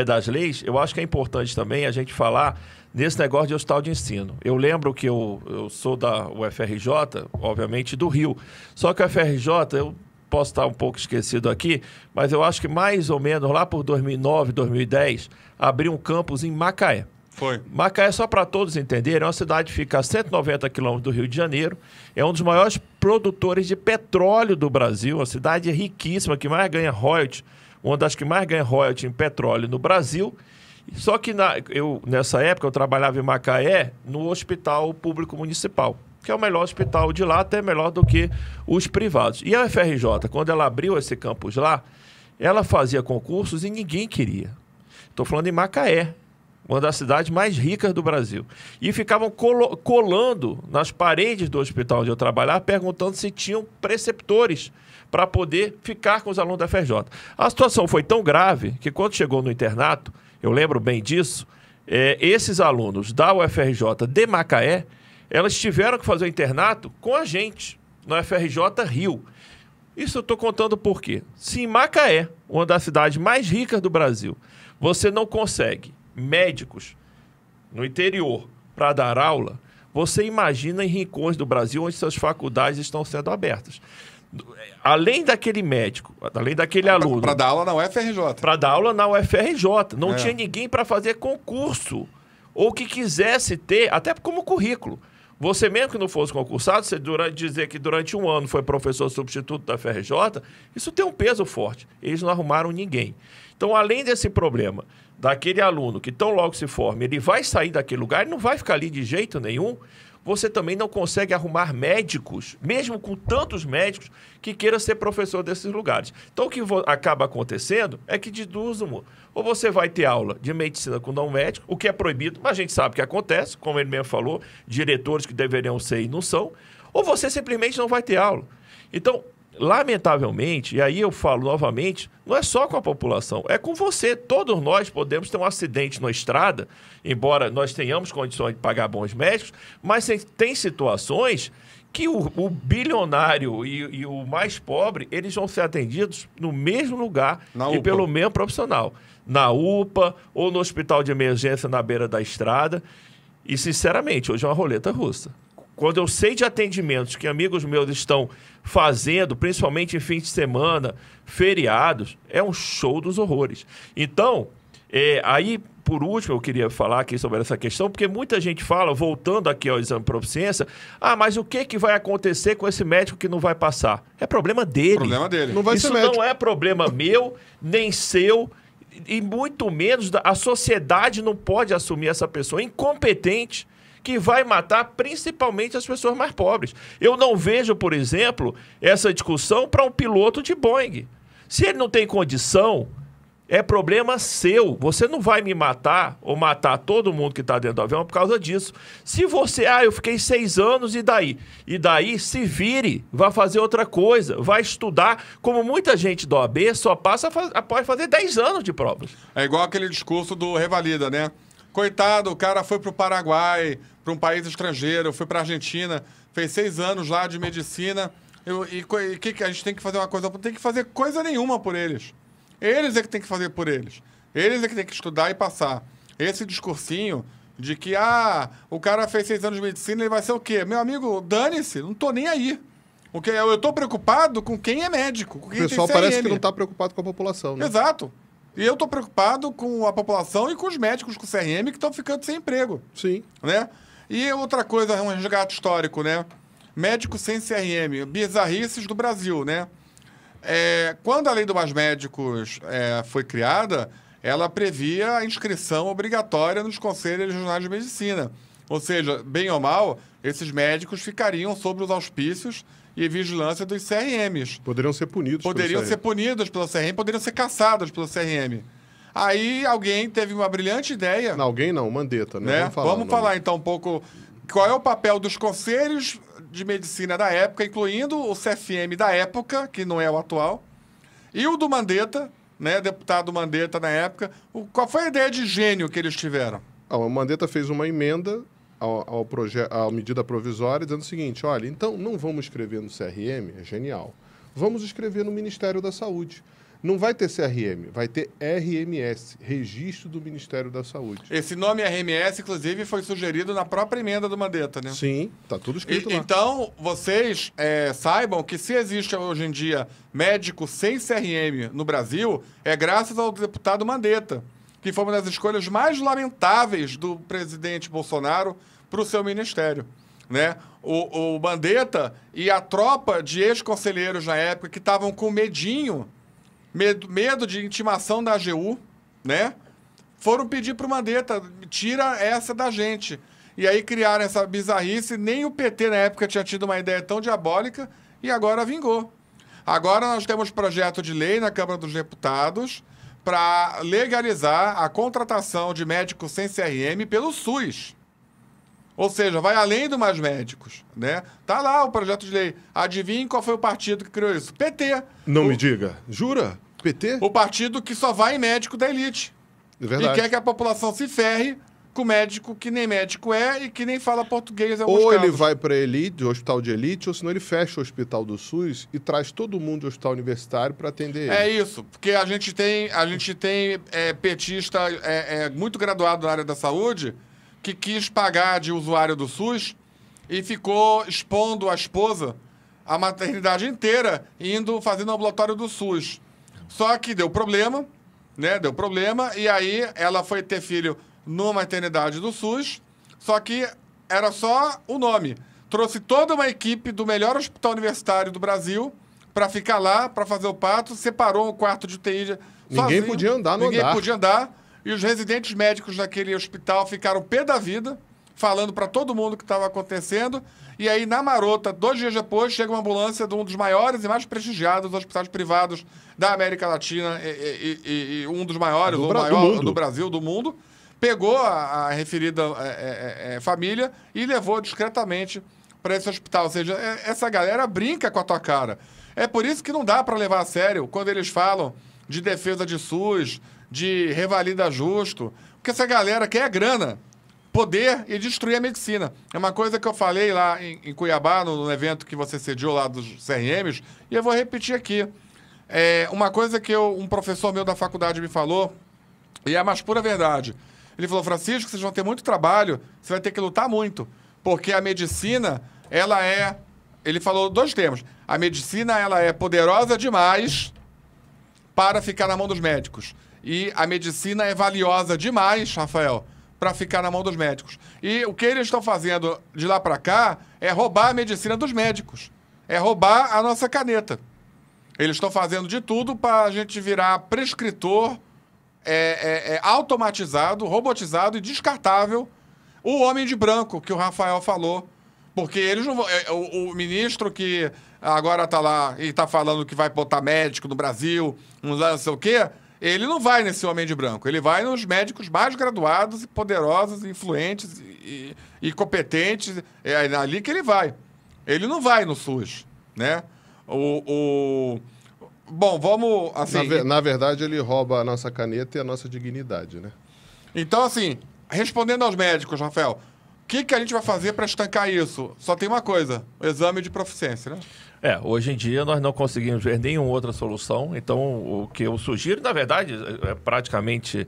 das leis, eu acho que é importante também a gente falar nesse negócio de hospital de ensino. Eu lembro que eu sou da UFRJ, obviamente, do Rio. Só que a UFRJ, eu posso estar um pouco esquecido aqui, mas eu acho que mais ou menos lá por 2009, 2010, abriu um campus em Macaé. Foi. Macaé, só para todos entenderem, é uma cidade que fica a 190 quilômetros do Rio de Janeiro, é um dos maiores produtores de petróleo do Brasil, uma cidade riquíssima, que mais ganha royalties, uma das que mais ganha royalties em petróleo no Brasil. Só que nessa época eu trabalhava em Macaé no Hospital Público Municipal, que é o melhor hospital de lá, até melhor do que os privados. E a UFRJ, quando ela abriu esse campus lá, ela fazia concursos e ninguém queria. Estou falando em Macaé, uma das cidades mais ricas do Brasil. E ficavam colando nas paredes do hospital onde eu trabalhava, perguntando se tinham preceptores para poder ficar com os alunos da FRJ. A situação foi tão grave que quando chegou no internato, eu lembro bem disso, esses alunos da UFRJ de Macaé, elas tiveram que fazer o internato com a gente, na UFRJ Rio. Isso eu estou contando por quê? Se em Macaé, uma das cidades mais ricas do Brasil, você não consegue médicos no interior para dar aula, você imagina em rincões do Brasil onde suas faculdades estão sendo abertas. Além daquele médico, além daquele aluno... Para dar aula na UFRJ. Para dar aula na UFRJ. Não tinha ninguém para fazer concurso. Ou que quisesse ter, até como currículo. Você mesmo que não fosse concursado, você dizer que durante um ano foi professor substituto da FRJ, isso tem um peso forte. Eles não arrumaram ninguém. Então, além desse problema daquele aluno que tão logo se forme, ele vai sair daquele lugar, ele não vai ficar ali de jeito nenhum, você também não consegue arrumar médicos, mesmo com tantos médicos, que queiram ser professor desses lugares. Então, o que acaba acontecendo é que, de duas, ou você vai ter aula de medicina com não médico, o que é proibido, mas a gente sabe que acontece, como ele mesmo falou, diretores que deveriam ser e não são, ou você simplesmente não vai ter aula. Então, lamentavelmente, e aí eu falo novamente, não é só com a população, é com você. Todos nós podemos ter um acidente na estrada, embora nós tenhamos condições de pagar bons médicos, mas tem situações que o bilionário e o mais pobre, eles vão ser atendidos no mesmo lugar e pelo mesmo profissional. Na UPA ou no hospital de emergência na beira da estrada. E, sinceramente, hoje é uma roleta russa. Quando eu sei de atendimentos que amigos meus estão fazendo, principalmente em fim de semana, feriados, é um show dos horrores. Então, aí, por último, eu queria falar aqui sobre essa questão, porque muita gente fala, voltando aqui ao exame de proficiência, mas o que vai acontecer com esse médico que não vai passar? É problema dele. Problema dele. Não vai Isso ser médico. não é problema meu, nem seu, e muito menos a sociedade não pode assumir essa pessoa incompetente que vai matar principalmente as pessoas mais pobres. Eu não vejo, por exemplo, essa discussão para um piloto de Boeing. Se ele não tem condição, é problema seu. Você não vai me matar ou matar todo mundo que está dentro do avião por causa disso. Se você, eu fiquei 6 anos e daí? E daí, se vire, vai fazer outra coisa, vai estudar. Como muita gente do OAB só passa após fazer 10 anos de provas. É igual aquele discurso do Revalida, né? Coitado, o cara foi para o Paraguai, para um país estrangeiro, foi para a Argentina, fez 6 anos lá de medicina. E que a gente tem que fazer uma coisa? Não tem que fazer coisa nenhuma por eles. Eles é que tem que fazer por eles. Eles é que tem que estudar e passar. Esse discursinho de que, o cara fez 6 anos de medicina, ele vai ser o quê? Meu amigo, dane-se, não tô nem aí. Eu tô preocupado com quem é médico. Com quem O pessoal tem CRM. parece que não está preocupado com a população, né? Exato. E eu tô preocupado com a população e com os médicos com CRM que estão ficando sem emprego. Sim. Né? E outra coisa, um resgate histórico, né? Médico sem CRM, bizarrices do Brasil, né? Quando a Lei do Mais Médicos foi criada, ela previa a inscrição obrigatória nos conselhos regionais de medicina. Ou seja, bem ou mal, esses médicos ficariam sob os auspícios e vigilância dos CRMs. Poderiam ser punidos Poderiam ser punidos pelo CRM, poderiam ser caçados pelo CRM. Aí alguém teve uma brilhante ideia. Não, alguém não, Mandetta, né? Vamos falar então um pouco qual é o papel dos conselhos de medicina da época, incluindo o CFM da época, que não é o atual, e o do Mandetta, né, deputado Mandetta na época. Qual foi a ideia de gênio que eles tiveram? O Mandetta fez uma emenda à medida provisória, dizendo o seguinte, olha, então não vamos escrever no CRM, é genial, vamos escrever no Ministério da Saúde. Não vai ter CRM, vai ter RMS, Registro do Ministério da Saúde. Esse nome RMS, inclusive, foi sugerido na própria emenda do Mandetta, né? Sim, tá tudo escrito lá. Então, vocês saibam que se existe hoje em dia médico sem CRM no Brasil, é graças ao deputado Mandetta, que foi uma das escolhas mais lamentáveis do presidente Bolsonaro para o seu ministério. Né? O Mandetta e a tropa de ex-conselheiros na época que estavam com medo de intimação da AGU, né? Foram pedir para o Mandetta, tira essa da gente. E aí criaram essa bizarrice, nem o PT na época tinha tido uma ideia tão diabólica e agora vingou. Agora nós temos projeto de lei na Câmara dos Deputados para legalizar a contratação de médicos sem CRM pelo SUS. Ou seja, vai além do Mais Médicos, né? Tá lá o projeto de lei. Adivinhe qual foi o partido que criou isso? PT. Não me diga. Jura? PT? O partido que só vai em médico da elite. É verdade. E quer que a população se ferre com médico que nem médico e que nem fala português em alguns Ou casos. ele vai para elite, hospital de elite, ou senão ele fecha o hospital do SUS e traz todo mundo do hospital universitário para atender ele. É isso, porque a gente tem petista muito graduado na área da saúde que quis pagar de usuário do SUS e ficou expondo a esposa a maternidade inteira fazendo ambulatório do SUS. Só que deu problema, né? Deu problema, e aí ela foi ter filho numa maternidade do SUS, só que era só o nome. Trouxe toda uma equipe do melhor hospital universitário do Brasil para ficar lá, para fazer o parto, separou um quarto de UTI Ninguém podia andar no andar. Ninguém podia andar, e os residentes médicos daquele hospital ficaram pé da vida, falando para todo mundo o que estava acontecendo. E aí, na marota, 2 dias depois, chega uma ambulância de um dos maiores e mais prestigiados hospitais privados da América Latina e um dos maiores, o maior do Brasil, do mundo, pegou a referida família e levou discretamente para esse hospital. Ou seja, essa galera brinca com a tua cara. É por isso que não dá para levar a sério quando eles falam de defesa de SUS, de revalida justo, porque essa galera quer grana, poder e destruir a medicina. É uma coisa que eu falei lá em Cuiabá, no evento que você sediou lá dos CRMs, e eu vou repetir aqui. Uma coisa que um professor meu da faculdade me falou, e é a mais pura verdade. Ele falou, Francisco, vocês vão ter muito trabalho, você vai ter que lutar muito, porque a medicina, ela é... Ele falou 2 termos. A medicina, ela é poderosa demais para ficar na mão dos médicos. E a medicina é valiosa demais, Rafael, para ficar na mão dos médicos. E o que eles estão fazendo de lá para cá é roubar a medicina dos médicos. É roubar a nossa caneta. Eles estão fazendo de tudo para a gente virar prescritor automatizado, robotizado e descartável. O homem de branco, que o Rafael falou. Porque eles não vão... O ministro que agora está lá e está falando que vai botar médico no Brasil, não sei o quê... Ele não vai nesse homem de branco, ele vai nos médicos mais graduados e poderosos, influentes e competentes, é ali que ele vai. Ele não vai no SUS, né? Bom, vamos... Assim, na verdade, ele rouba a nossa caneta e a nossa dignidade, né? Então, assim, respondendo aos médicos, Rafael, o que a gente vai fazer para estancar isso? Só tem uma coisa, o exame de proficiência, né? Hoje em dia nós não conseguimos ver nenhuma outra solução, então o que eu sugiro, na verdade, é praticamente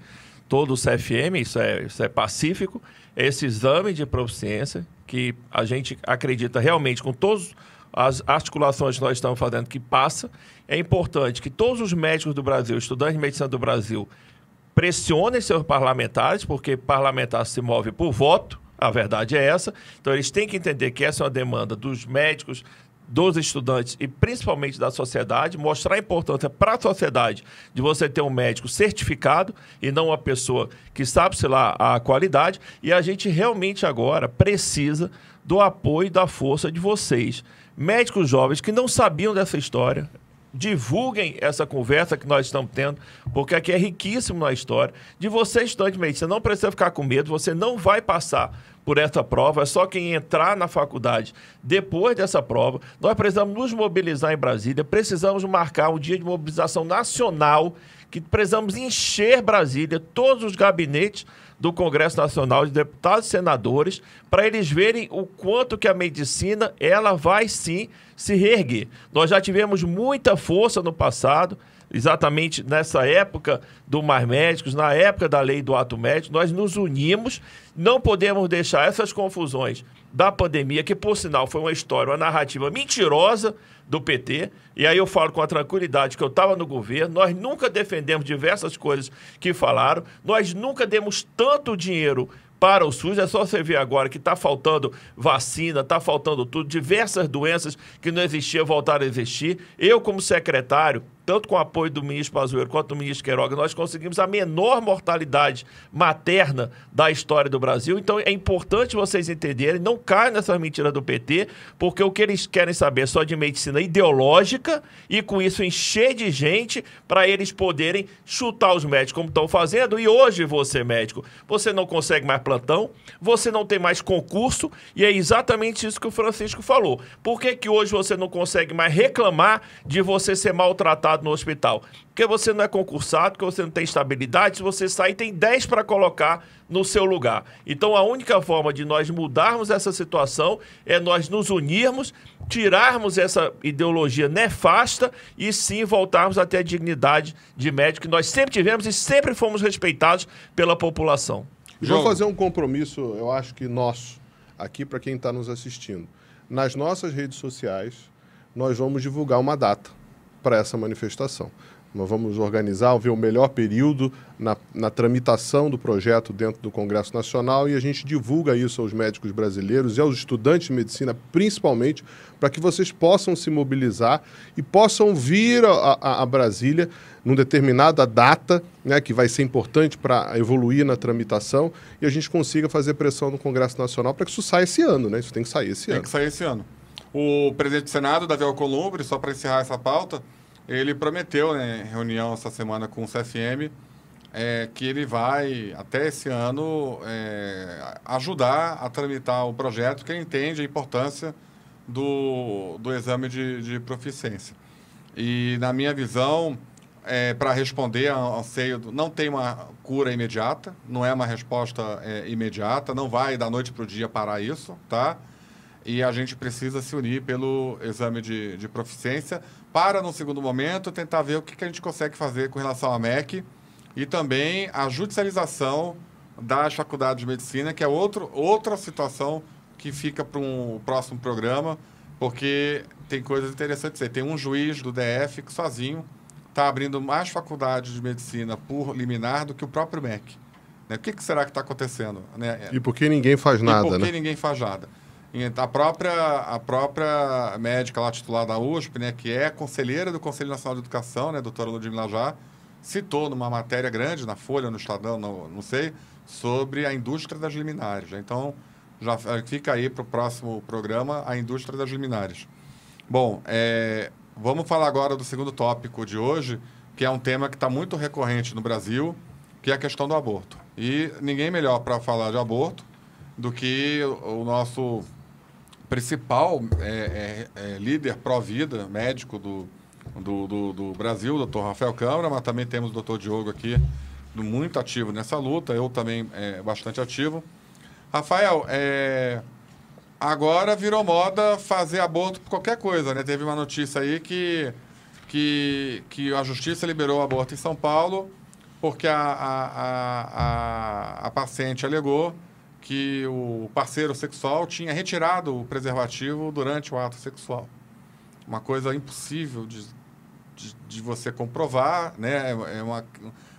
todo o CFM, isso é pacífico, é esse exame de proficiência que a gente acredita realmente com todas as articulações que nós estamos fazendo que passa. É importante que todos os médicos do Brasil, estudantes de medicina do Brasil, pressionem seus parlamentares, porque parlamentar se move por voto, a verdade é essa, então eles têm que entender que essa é uma demanda dos médicos, dos estudantes e principalmente da sociedade, mostrar a importância para a sociedade de você ter um médico certificado e não uma pessoa que sabe, sei lá, a qualidade. E a gente realmente agora precisa do apoio e da força de vocês, médicos jovens que não sabiam dessa história. Divulguem essa conversa que nós estamos tendo, porque aqui é riquíssimo na história. De você, estudante de medicina, não precisa ficar com medo, você não vai passar por essa prova, é só quem entrar na faculdade depois dessa prova. Nós precisamos nos mobilizar em Brasília, precisamos marcar um dia de mobilização nacional, que precisamos encher Brasília, todos os gabinetes do Congresso Nacional, de deputados e senadores, para eles verem o quanto que a medicina ela vai sim se reerguer. Nós já tivemos muita força no passado, exatamente nessa época do Mais Médicos, na época da lei do ato médico, nós nos unimos, não podemos deixar essas confusões da pandemia, que por sinal foi uma história, uma narrativa mentirosa do PT, e aí eu falo com a tranquilidade que eu estava no governo, nós nunca defendemos diversas coisas que falaram, nós nunca demos tanto dinheiro para o SUS, é só você ver agora que está faltando vacina, está faltando tudo, diversas doenças que não existiam voltaram a existir. Eu, como secretário, tanto com o apoio do ministro Pazuello quanto do ministro Queiroga, nós conseguimos a menor mortalidade materna da história do Brasil. Então, é importante vocês entenderem, não caiam nessa mentira do PT, porque o que eles querem saber é só de medicina ideológica e, com isso, encher de gente para eles poderem chutar os médicos como estão fazendo. E hoje, você, médico, você não consegue mais plantão, você não tem mais concurso, e é exatamente isso que o Francisco falou. Por que hoje você não consegue mais reclamar de você ser maltratado no hospital? Porque você não é concursado, porque você não tem estabilidade, se você sair tem 10 para colocar no seu lugar. Então a única forma de nós mudarmos essa situação é nós nos unirmos, tirarmos essa ideologia nefasta e sim voltarmos até a dignidade de médico que nós sempre tivemos e sempre fomos respeitados pela população. Vou fazer um compromisso, eu acho que nosso, aqui para quem está nos assistindo. Nas nossas redes sociais, nós vamos divulgar uma data para essa manifestação. Nós vamos organizar, ver o melhor período na tramitação do projeto dentro do Congresso Nacional e a gente divulga isso aos médicos brasileiros e aos estudantes de medicina, principalmente, para que vocês possam se mobilizar e possam vir a Brasília numa determinada data, né, que vai ser importante para evoluir na tramitação e a gente consiga fazer pressão no Congresso Nacional para que isso saia esse ano, né? Isso tem que sair esse ano. Tem que sair esse ano. O presidente do Senado, Davi Alcolumbre, só para encerrar essa pauta, ele prometeu, né, em reunião essa semana com o CFM, que ele vai, até esse ano, ajudar a tramitar o projeto, que ele entende a importância do exame de proficiência. E, na minha visão, para responder ao anseio, não tem uma cura imediata, não é uma resposta imediata, não vai da noite para o dia parar isso, tá? E a gente precisa se unir pelo exame de proficiência para, no segundo momento, tentar ver o que a gente consegue fazer com relação à MEC e também a judicialização das faculdades de medicina, que é outra situação que fica para um próximo programa, porque tem coisas interessantes. Tem um juiz do DF que sozinho está abrindo mais faculdades de medicina por liminar do que o próprio MEC. Né? O que será que está acontecendo? Né? E por que ninguém faz nada, né? Ninguém faz nada. A própria médica lá titular da USP, né, que é conselheira do Conselho Nacional de Educação, né, doutora Ludmila Já, citou numa matéria grande, na Folha, no Estadão, não sei, sobre a indústria das liminares. Então, já fica aí para o próximo programa a indústria das liminares. Bom, vamos falar agora do segundo tópico de hoje, que é um tema que está muito recorrente no Brasil, que é a questão do aborto. E ninguém melhor para falar de aborto do que o nosso principal líder pró-vida, médico do Brasil, o doutor Rafael Câmara, mas também temos o doutor Diogo aqui, muito ativo nessa luta, eu também bastante ativo. Rafael, agora virou moda fazer aborto por qualquer coisa, né? Teve uma notícia aí que a Justiça liberou o aborto em São Paulo porque a paciente alegou que o parceiro sexual tinha retirado o preservativo durante o ato sexual. Uma coisa impossível de você comprovar, né? É um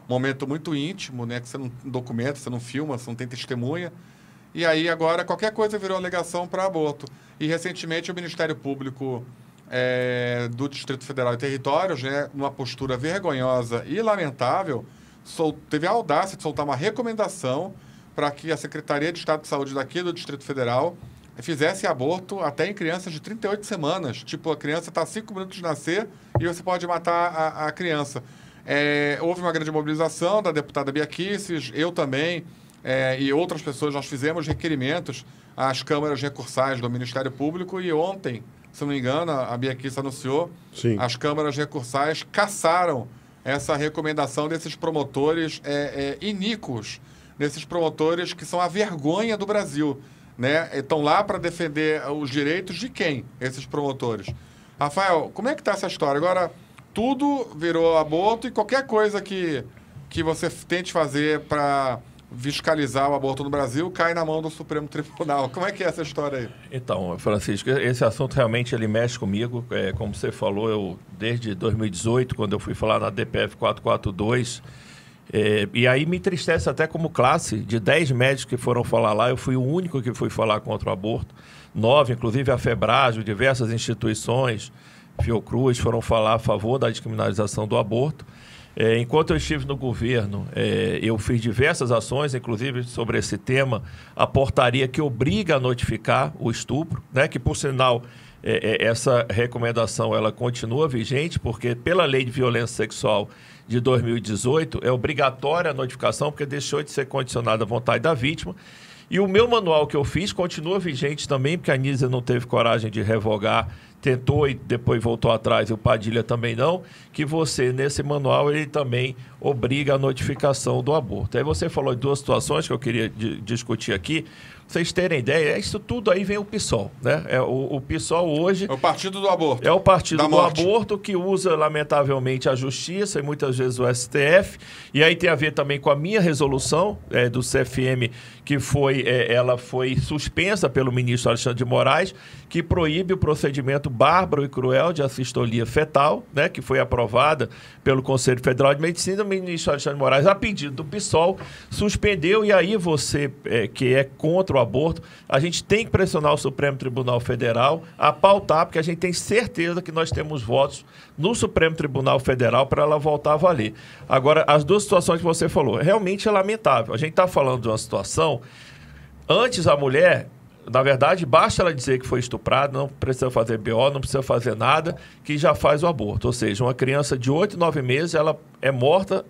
momento muito íntimo, né? Que você não documenta, você não filma, você não tem testemunha. E aí agora qualquer coisa virou alegação para aborto. E recentemente o Ministério Público do Distrito Federal e Territórios, né, numa postura vergonhosa e lamentável, teve a audácia de soltar uma recomendação para que a Secretaria de Estado de Saúde daqui do Distrito Federal fizesse aborto até em crianças de 38 semanas. Tipo, a criança está a 5 minutos de nascer e você pode matar a criança. Houve uma grande mobilização da deputada Bia Kicis, eu também, e outras pessoas, nós fizemos requerimentos às câmaras recursais do Ministério Público e ontem, se não me engano, a Bia Kicis anunciou, Sim. As câmaras recursais cassaram essa recomendação desses promotores iníquos, desses promotores que são a vergonha do Brasil, né? Estão lá para defender os direitos de quem? Esses promotores. Rafael, como é que está essa história? Agora, tudo virou aborto e qualquer coisa que você tente fazer para fiscalizar o aborto no Brasil cai na mão do Supremo Tribunal. Como é que é essa história aí? Então, Francisco, esse assunto realmente ele mexe comigo. Como você falou, eu desde 2018, quando eu fui falar na DPF 442, e aí me entristece até como classe, de 10 médicos que foram falar lá, eu fui o único que fui falar contra o aborto. 9, inclusive a FEBRASO, diversas instituições, Fiocruz, foram falar a favor da descriminalização do aborto. Enquanto eu estive no governo, eu fiz diversas ações, inclusive sobre esse tema, a portaria que obriga a notificar o estupro, né, que por sinal essa recomendação ela continua vigente, porque pela Lei de Violência Sexual de 2018 é obrigatória a notificação, porque deixou de ser condicionada à vontade da vítima. E o meu manual que eu fiz continua vigente também, porque a Anísia não teve coragem de revogar, tentou e depois voltou atrás, e o Padilha também não, que você, nesse manual, ele também obriga a notificação do aborto. Aí você falou de duas situações que eu queria discutir aqui. vocês terem ideia, isso tudo aí vem o PSOL, né? O PSOL hoje... É o partido do aborto. É o partido do morte. aborto que usa, lamentavelmente, a justiça e muitas vezes o STF. E aí tem a ver também com a minha resolução do CFM, que ela foi suspensa pelo ministro Alexandre de Moraes, que proíbe o procedimento bárbaro e cruel de assistolia fetal, né? Que foi aprovada pelo Conselho Federal de Medicina. O ministro Alexandre de Moraes, a pedido do PSOL, suspendeu. E aí você, que é contra o aborto, a gente tem que pressionar o Supremo Tribunal Federal a pautar, porque a gente tem certeza que nós temos votos no Supremo Tribunal Federal para ela voltar a valer. Agora, as duas situações que você falou, realmente é lamentável. A gente está falando de uma situação, antes a mulher, na verdade, basta ela dizer que foi estuprada, não precisa fazer BO, não precisa fazer nada, que já faz o aborto. Ou seja, uma criança de 8, 9 meses, ela é morta,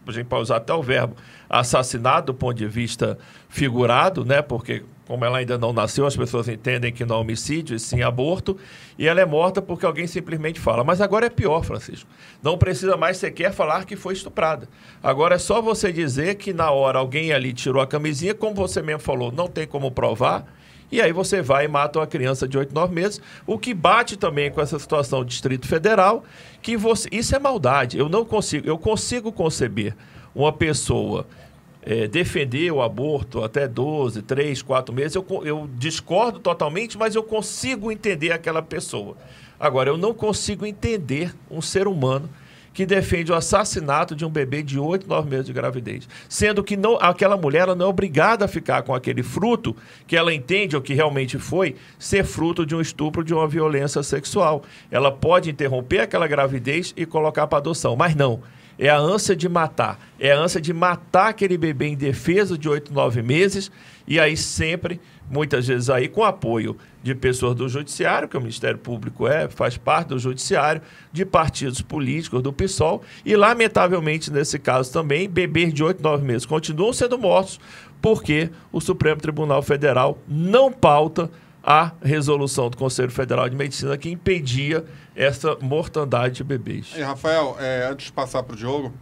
a gente pode usar até o verbo assassinado do ponto de vista figurado, né? Porque como ela ainda não nasceu, as pessoas entendem que não é homicídio, e sim aborto, e ela é morta porque alguém simplesmente fala. Mas agora é pior, Francisco. Não precisa mais sequer falar que foi estuprada. Agora é só você dizer que na hora alguém ali tirou a camisinha, como você mesmo falou, não tem como provar, e aí você vai e mata uma criança de 8, 9 meses, o que bate também com essa situação do Distrito Federal, que isso é maldade. Eu consigo conceber uma pessoa defender o aborto até 12, 3, 4 meses, eu discordo totalmente, mas eu consigo entender aquela pessoa. Agora, eu não consigo entender um ser humano que defende o assassinato de um bebê de 8, 9 meses de gravidez. Sendo que aquela mulher ela não é obrigada a ficar com aquele fruto que ela entende, ou que realmente foi, ser fruto de um estupro, de uma violência sexual. Ela pode interromper aquela gravidez e colocar para adoção, mas não. É a ânsia de matar. É a ânsia de matar aquele bebê indefeso de 8, 9 meses, e aí sempre, muitas vezes aí com apoio de pessoas do Judiciário, que o Ministério Público faz parte do Judiciário, de partidos políticos, do PSOL, e lamentavelmente nesse caso também, bebês de 8, 9 meses continuam sendo mortos, porque o Supremo Tribunal Federal não pauta a resolução do Conselho Federal de Medicina que impedia essa mortandade de bebês. E, Rafael, antes de passar para o Diogo,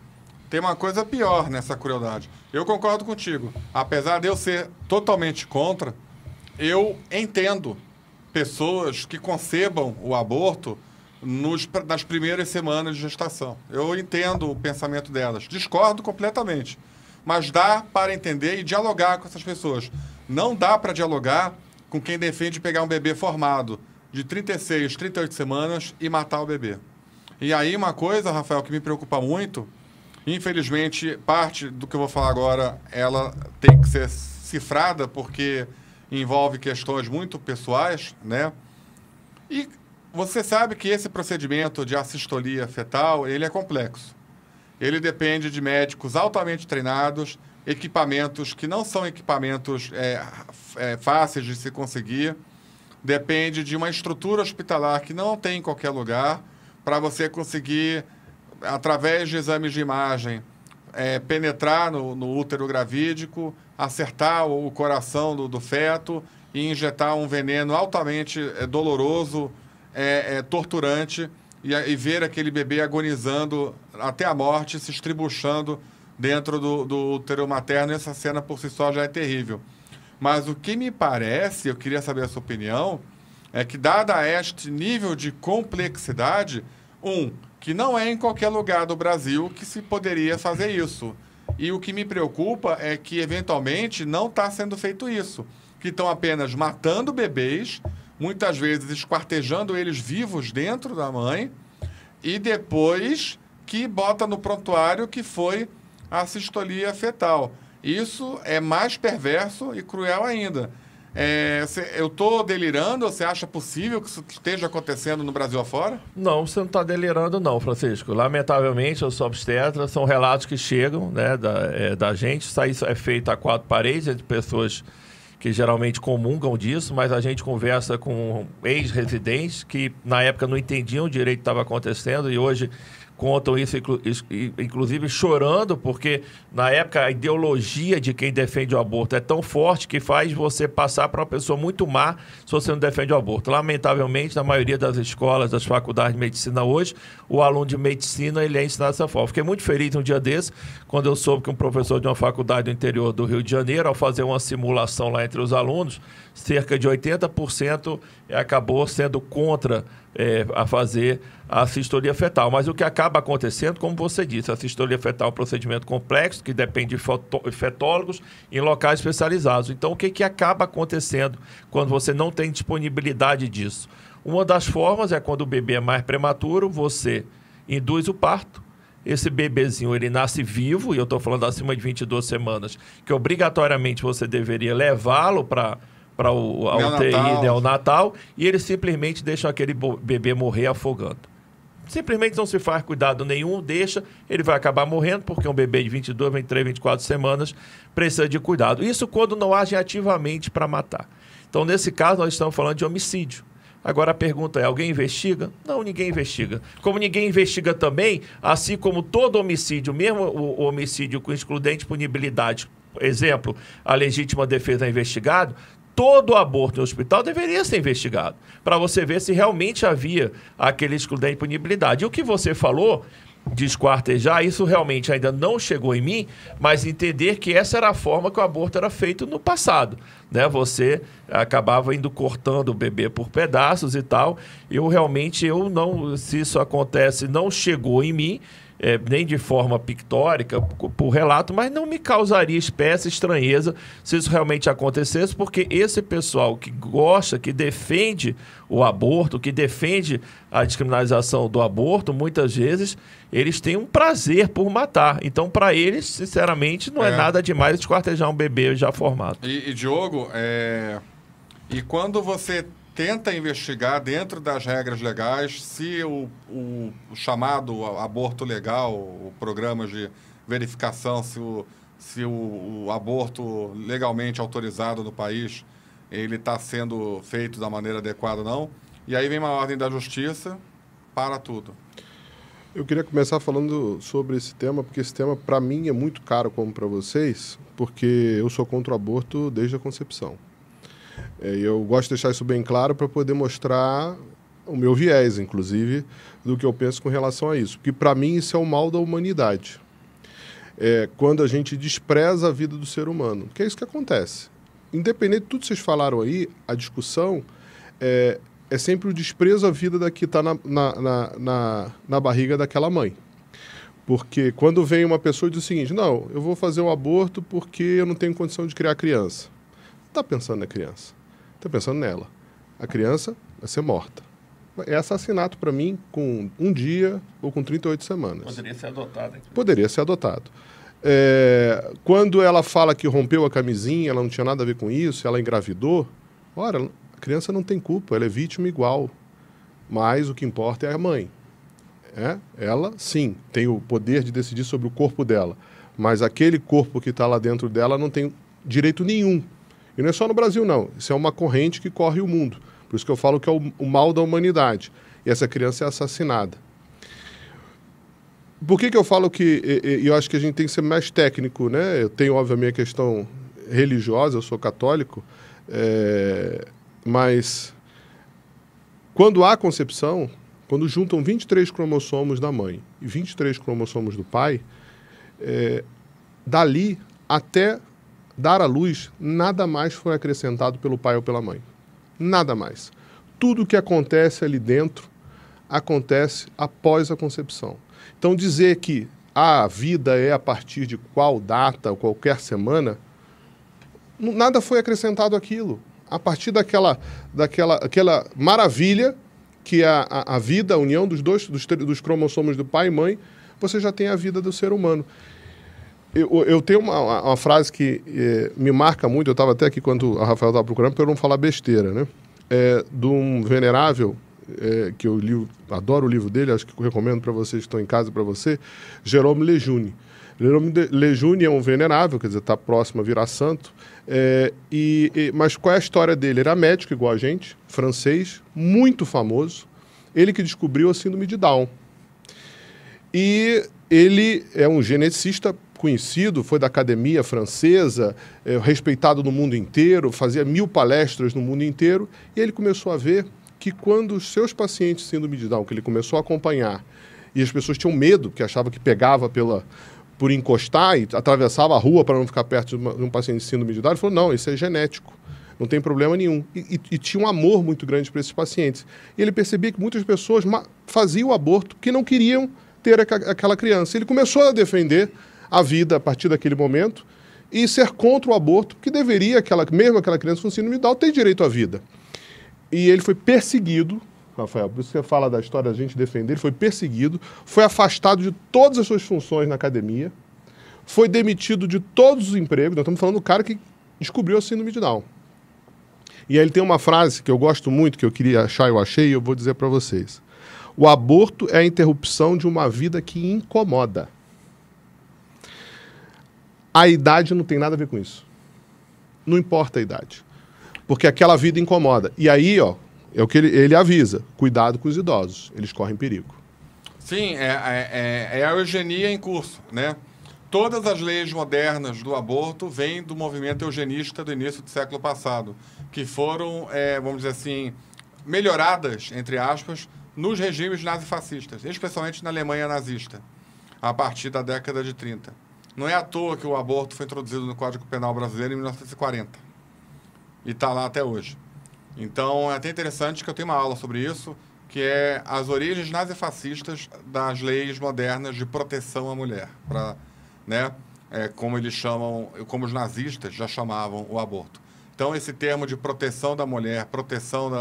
tem uma coisa pior nessa crueldade. Eu concordo contigo. Apesar de eu ser totalmente contra, eu entendo pessoas que concebam o aborto nas primeiras semanas de gestação. Eu entendo o pensamento delas. Discordo completamente. Mas dá para entender e dialogar com essas pessoas. Não dá para dialogar com quem defende pegar um bebê formado de 36, 38 semanas e matar o bebê. E aí uma coisa, Rafael, que me preocupa muito, infelizmente, parte do que eu vou falar agora, ela tem que ser cifrada, porque envolve questões muito pessoais, né? E você sabe que esse procedimento de assistolia fetal, ele é complexo. Ele depende de médicos altamente treinados, equipamentos que não são equipamentos fáceis de se conseguir. Depende de uma estrutura hospitalar que não tem em qualquer lugar para você conseguir, através de exames de imagem, penetrar no útero gravídico, acertar o coração do feto e injetar um veneno altamente doloroso, torturante, e ver aquele bebê agonizando até a morte, se estribuchando dentro do útero materno. Essa cena por si só já é terrível. Mas o que me parece, eu queria saber a sua opinião, é que, dada este nível de complexidade, que não é em qualquer lugar do Brasil que se poderia fazer isso. E o que me preocupa é que, eventualmente, não está sendo feito isso. Que estão apenas matando bebês, muitas vezes esquartejando eles vivos dentro da mãe, e depois que bota no prontuário que foi a assistolia fetal. Isso é mais perverso e cruel ainda. Eu estou delirando? Você acha possível que isso esteja acontecendo no Brasil afora? Não, você não está delirando não, Francisco. Lamentavelmente, eu sou obstetra, são relatos que chegam, né, da gente. Isso é feito a 4 paredes, entre pessoas que geralmente comungam disso, mas a gente conversa com ex-residentes que na época não entendiam direito o que estava acontecendo, e hoje, contam isso, inclusive chorando, porque na época a ideologia de quem defende o aborto é tão forte que faz você passar para uma pessoa muito má se você não defende o aborto. Lamentavelmente, na maioria das escolas, das faculdades de medicina hoje, o aluno de medicina ele é ensinado dessa forma. Fiquei muito feliz um dia desse, quando eu soube que um professor de uma faculdade do interior do Rio de Janeiro, ao fazer uma simulação lá entre os alunos, cerca de 80% acabou sendo contra a fazer a cistolia fetal. Mas o que acaba acontecendo, como você disse, a cistolia fetal é um procedimento complexo que depende de fetólogos em locais especializados. Então, o que acaba acontecendo quando você não tem disponibilidade disso? Uma das formas é quando o bebê é mais prematuro, você induz o parto. Esse bebezinho, ele nasce vivo, e eu estou falando acima de 22 semanas, que obrigatoriamente você deveria levá-lo para a UTI neonatal, e eles simplesmente deixam aquele bebê morrer afogando. Simplesmente não se faz cuidado nenhum, deixa, ele vai acabar morrendo, porque um bebê de 22, 23, 24 semanas precisa de cuidado. Isso quando não agem ativamente para matar. Então, nesse caso, nós estamos falando de homicídio. Agora a pergunta é, alguém investiga? Não, ninguém investiga. Como ninguém investiga também, assim como todo homicídio, mesmo o homicídio com excludente de punibilidade, exemplo, a legítima defesa é investigado, todo aborto no hospital deveria ser investigado, para você ver se realmente havia aquele excludente de punibilidade. E o que você falou de esquartejar, isso realmente ainda não chegou em mim, mas entender que essa era a forma que o aborto era feito no passado, né? Você acabava indo cortando o bebê por pedaços e tal. Eu não, se isso acontece, não chegou em mim, nem de forma pictórica, por relato, mas não me causaria espécie estranheza se isso realmente acontecesse, porque esse pessoal que gosta, que defende o aborto, que defende a descriminalização do aborto, muitas vezes eles têm um prazer por matar. Então, para eles, sinceramente, não é nada demais esquartejar um bebê já formado. E Diogo, e quando você tenta investigar dentro das regras legais se o chamado aborto legal, o programa de verificação, se o aborto legalmente autorizado no país, ele está sendo feito da maneira adequada ou não. E aí vem uma ordem da justiça para tudo. Eu queria começar falando sobre esse tema, porque esse tema, para mim, é muito caro como para vocês, porque eu sou contra o aborto desde a concepção. Eu gosto de deixar isso bem claro para poder mostrar o meu viés, inclusive, do que eu penso com relação a isso. Porque, para mim, isso é o mal da humanidade. Quando a gente despreza a vida do ser humano. Que é isso que acontece. Independente de tudo que vocês falaram aí, a discussão é sempre o desprezo à vida da que está na barriga daquela mãe. Porque quando vem uma pessoa e diz o seguinte, não, eu vou fazer um aborto porque eu não tenho condição de criar criança. Não está pensando na criança, está pensando nela. A criança vai ser morta. É assassinato para mim com 1 dia ou com 38 semanas. Poderia ser adotado. Hein? Poderia ser adotado. Quando ela fala que rompeu a camisinha, ela não tinha nada a ver com isso, ela engravidou, ora, a criança não tem culpa, ela é vítima igual. Mas o que importa é a mãe. Ela, sim, tem o poder de decidir sobre o corpo dela. Mas aquele corpo que está lá dentro dela não tem direito nenhum. E não é só no Brasil, não. Isso é uma corrente que corre o mundo. Por isso que eu falo que é o mal da humanidade. E essa criança é assassinada. Por que eu falo que... eu acho que a gente tem que ser mais técnico, né? Eu tenho, obviamente, a questão religiosa, eu sou católico, mas quando há concepção, quando juntam 23 cromossomos da mãe e 23 cromossomos do pai, dali até dar à luz, nada mais foi acrescentado pelo pai ou pela mãe. Nada mais. Tudo que acontece ali dentro acontece após a concepção. Então, dizer que a vida é a partir de qual data ou qualquer semana, nada foi acrescentado àquilo. A partir daquela maravilha que é a vida, a união dos cromossomos do pai e mãe, você já tem a vida do ser humano. Eu tenho uma frase que me marca muito, eu estava até aqui quando a Rafael estava procurando, para eu não falar besteira, né? De um venerável, que eu li, adoro o livro dele, acho que eu recomendo para vocês que estão em casa, para você, Jérôme Lejeune. Jérôme Lejeune é um venerável, quer dizer, está próximo a virar santo, mas qual é a história dele? Ele era médico igual a gente, francês, muito famoso, ele que descobriu a síndrome de Down. E ele é um geneticista conhecido, foi da academia francesa, respeitado no mundo inteiro, fazia 1000 palestras no mundo inteiro, e ele começou a ver que quando os seus pacientes de síndrome de Down, que ele começou a acompanhar, e as pessoas tinham medo, porque achavam que pegava por encostar e atravessava a rua para não ficar perto de um paciente de síndrome de Down, ele falou, não, isso é genético, não tem problema nenhum. E tinha um amor muito grande para esses pacientes. E ele percebia que muitas pessoas faziam o aborto porque não queriam ter aquela criança. Ele começou a defender a vida a partir daquele momento e ser contra o aborto, porque deveria, mesmo aquela criança com síndrome de Down, ter direito à vida. E ele foi perseguido, Rafael, por isso que você fala da história da gente defender, ele foi perseguido, foi afastado de todas as suas funções na academia, foi demitido de todos os empregos. Nós estamos falando do cara que descobriu a síndrome de Down. E aí ele tem uma frase que eu gosto muito, que eu queria achar, eu achei, e eu vou dizer para vocês. O aborto é a interrupção de uma vida que incomoda. A idade não tem nada a ver com isso. Não importa a idade. Porque aquela vida incomoda. E aí, ó, é o que ele avisa. Cuidado com os idosos. Eles correm perigo. Sim, é a eugenia em curso, né? Todas as leis modernas do aborto vêm do movimento eugenista do início do século passado, que foram, vamos dizer assim, melhoradas, entre aspas, nos regimes nazifascistas, especialmente na Alemanha nazista, a partir da década de 30. Não é à toa que o aborto foi introduzido no Código Penal brasileiro em 1940 e está lá até hoje. Então, é até interessante que eu tenho uma aula sobre isso, que é as origens nazifascistas das leis modernas de proteção à mulher, né? Como eles chamam, como os nazistas já chamavam o aborto. Então, esse termo de proteção da mulher, proteção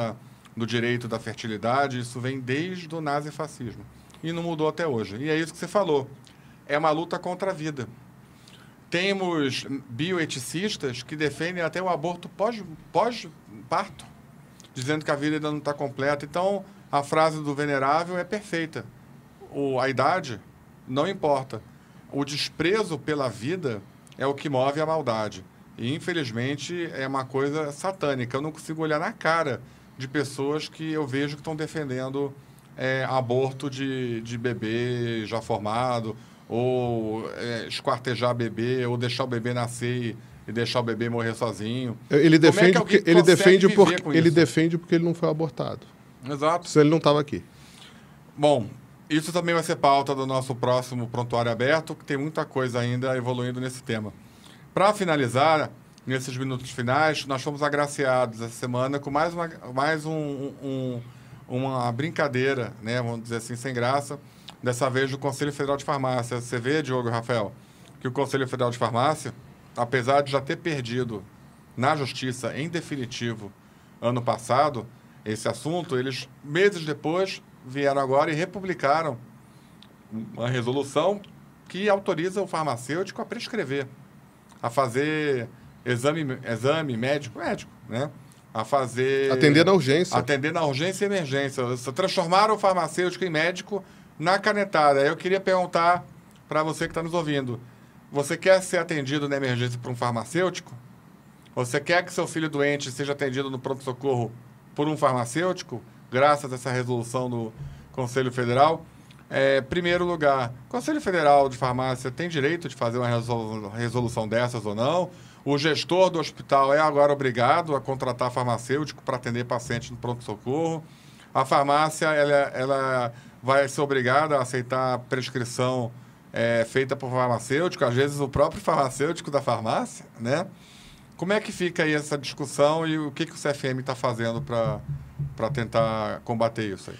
do direito da fertilidade, isso vem desde o nazifascismo e não mudou até hoje. E é isso que você falou, é uma luta contra a vida. Temos bioeticistas que defendem até o aborto pós-parto, dizendo que a vida ainda não está completa. Então, a frase do venerável é perfeita. A idade não importa. O desprezo pela vida é o que move a maldade. E, infelizmente, é uma coisa satânica. Eu não consigo olhar na cara de pessoas que eu vejo que estão defendendo aborto de bebê já formado, ou esquartejar bebê, ou deixar o bebê nascer e deixar o bebê morrer sozinho. Ele defende porque ele não foi abortado. Exato. Se ele não estava aqui. Bom, isso também vai ser pauta do nosso próximo Prontuário Aberto, que tem muita coisa ainda evoluindo nesse tema. Para finalizar, nesses minutos finais, nós fomos agraciados essa semana com mais uma brincadeira, né, vamos dizer assim, sem graça, dessa vez do Conselho Federal de Farmácia. Você vê, Diogo e Rafael, que o Conselho Federal de Farmácia, apesar de já ter perdido na Justiça, em definitivo, ano passado, esse assunto, eles, meses depois, vieram agora e republicaram uma resolução que autoriza o farmacêutico a prescrever, a fazer exame médico, né? A fazer... Atender na urgência. Atender na urgência e emergência. Transformaram o farmacêutico em médico na canetada. Eu queria perguntar para você que está nos ouvindo, você quer ser atendido na emergência por um farmacêutico? Você quer que seu filho doente seja atendido no pronto-socorro por um farmacêutico, graças a essa resolução do Conselho Federal? Primeiro lugar, o Conselho Federal de Farmácia tem direito de fazer uma resolução dessas ou não? O gestor do hospital é agora obrigado a contratar farmacêutico para atender pacientes no pronto-socorro. A farmácia ela vai ser obrigada a aceitar prescrição feita por farmacêutico, às vezes o próprio farmacêutico da farmácia, né? Como é que fica aí essa discussão e o que o CFM está fazendo para tentar combater isso aí?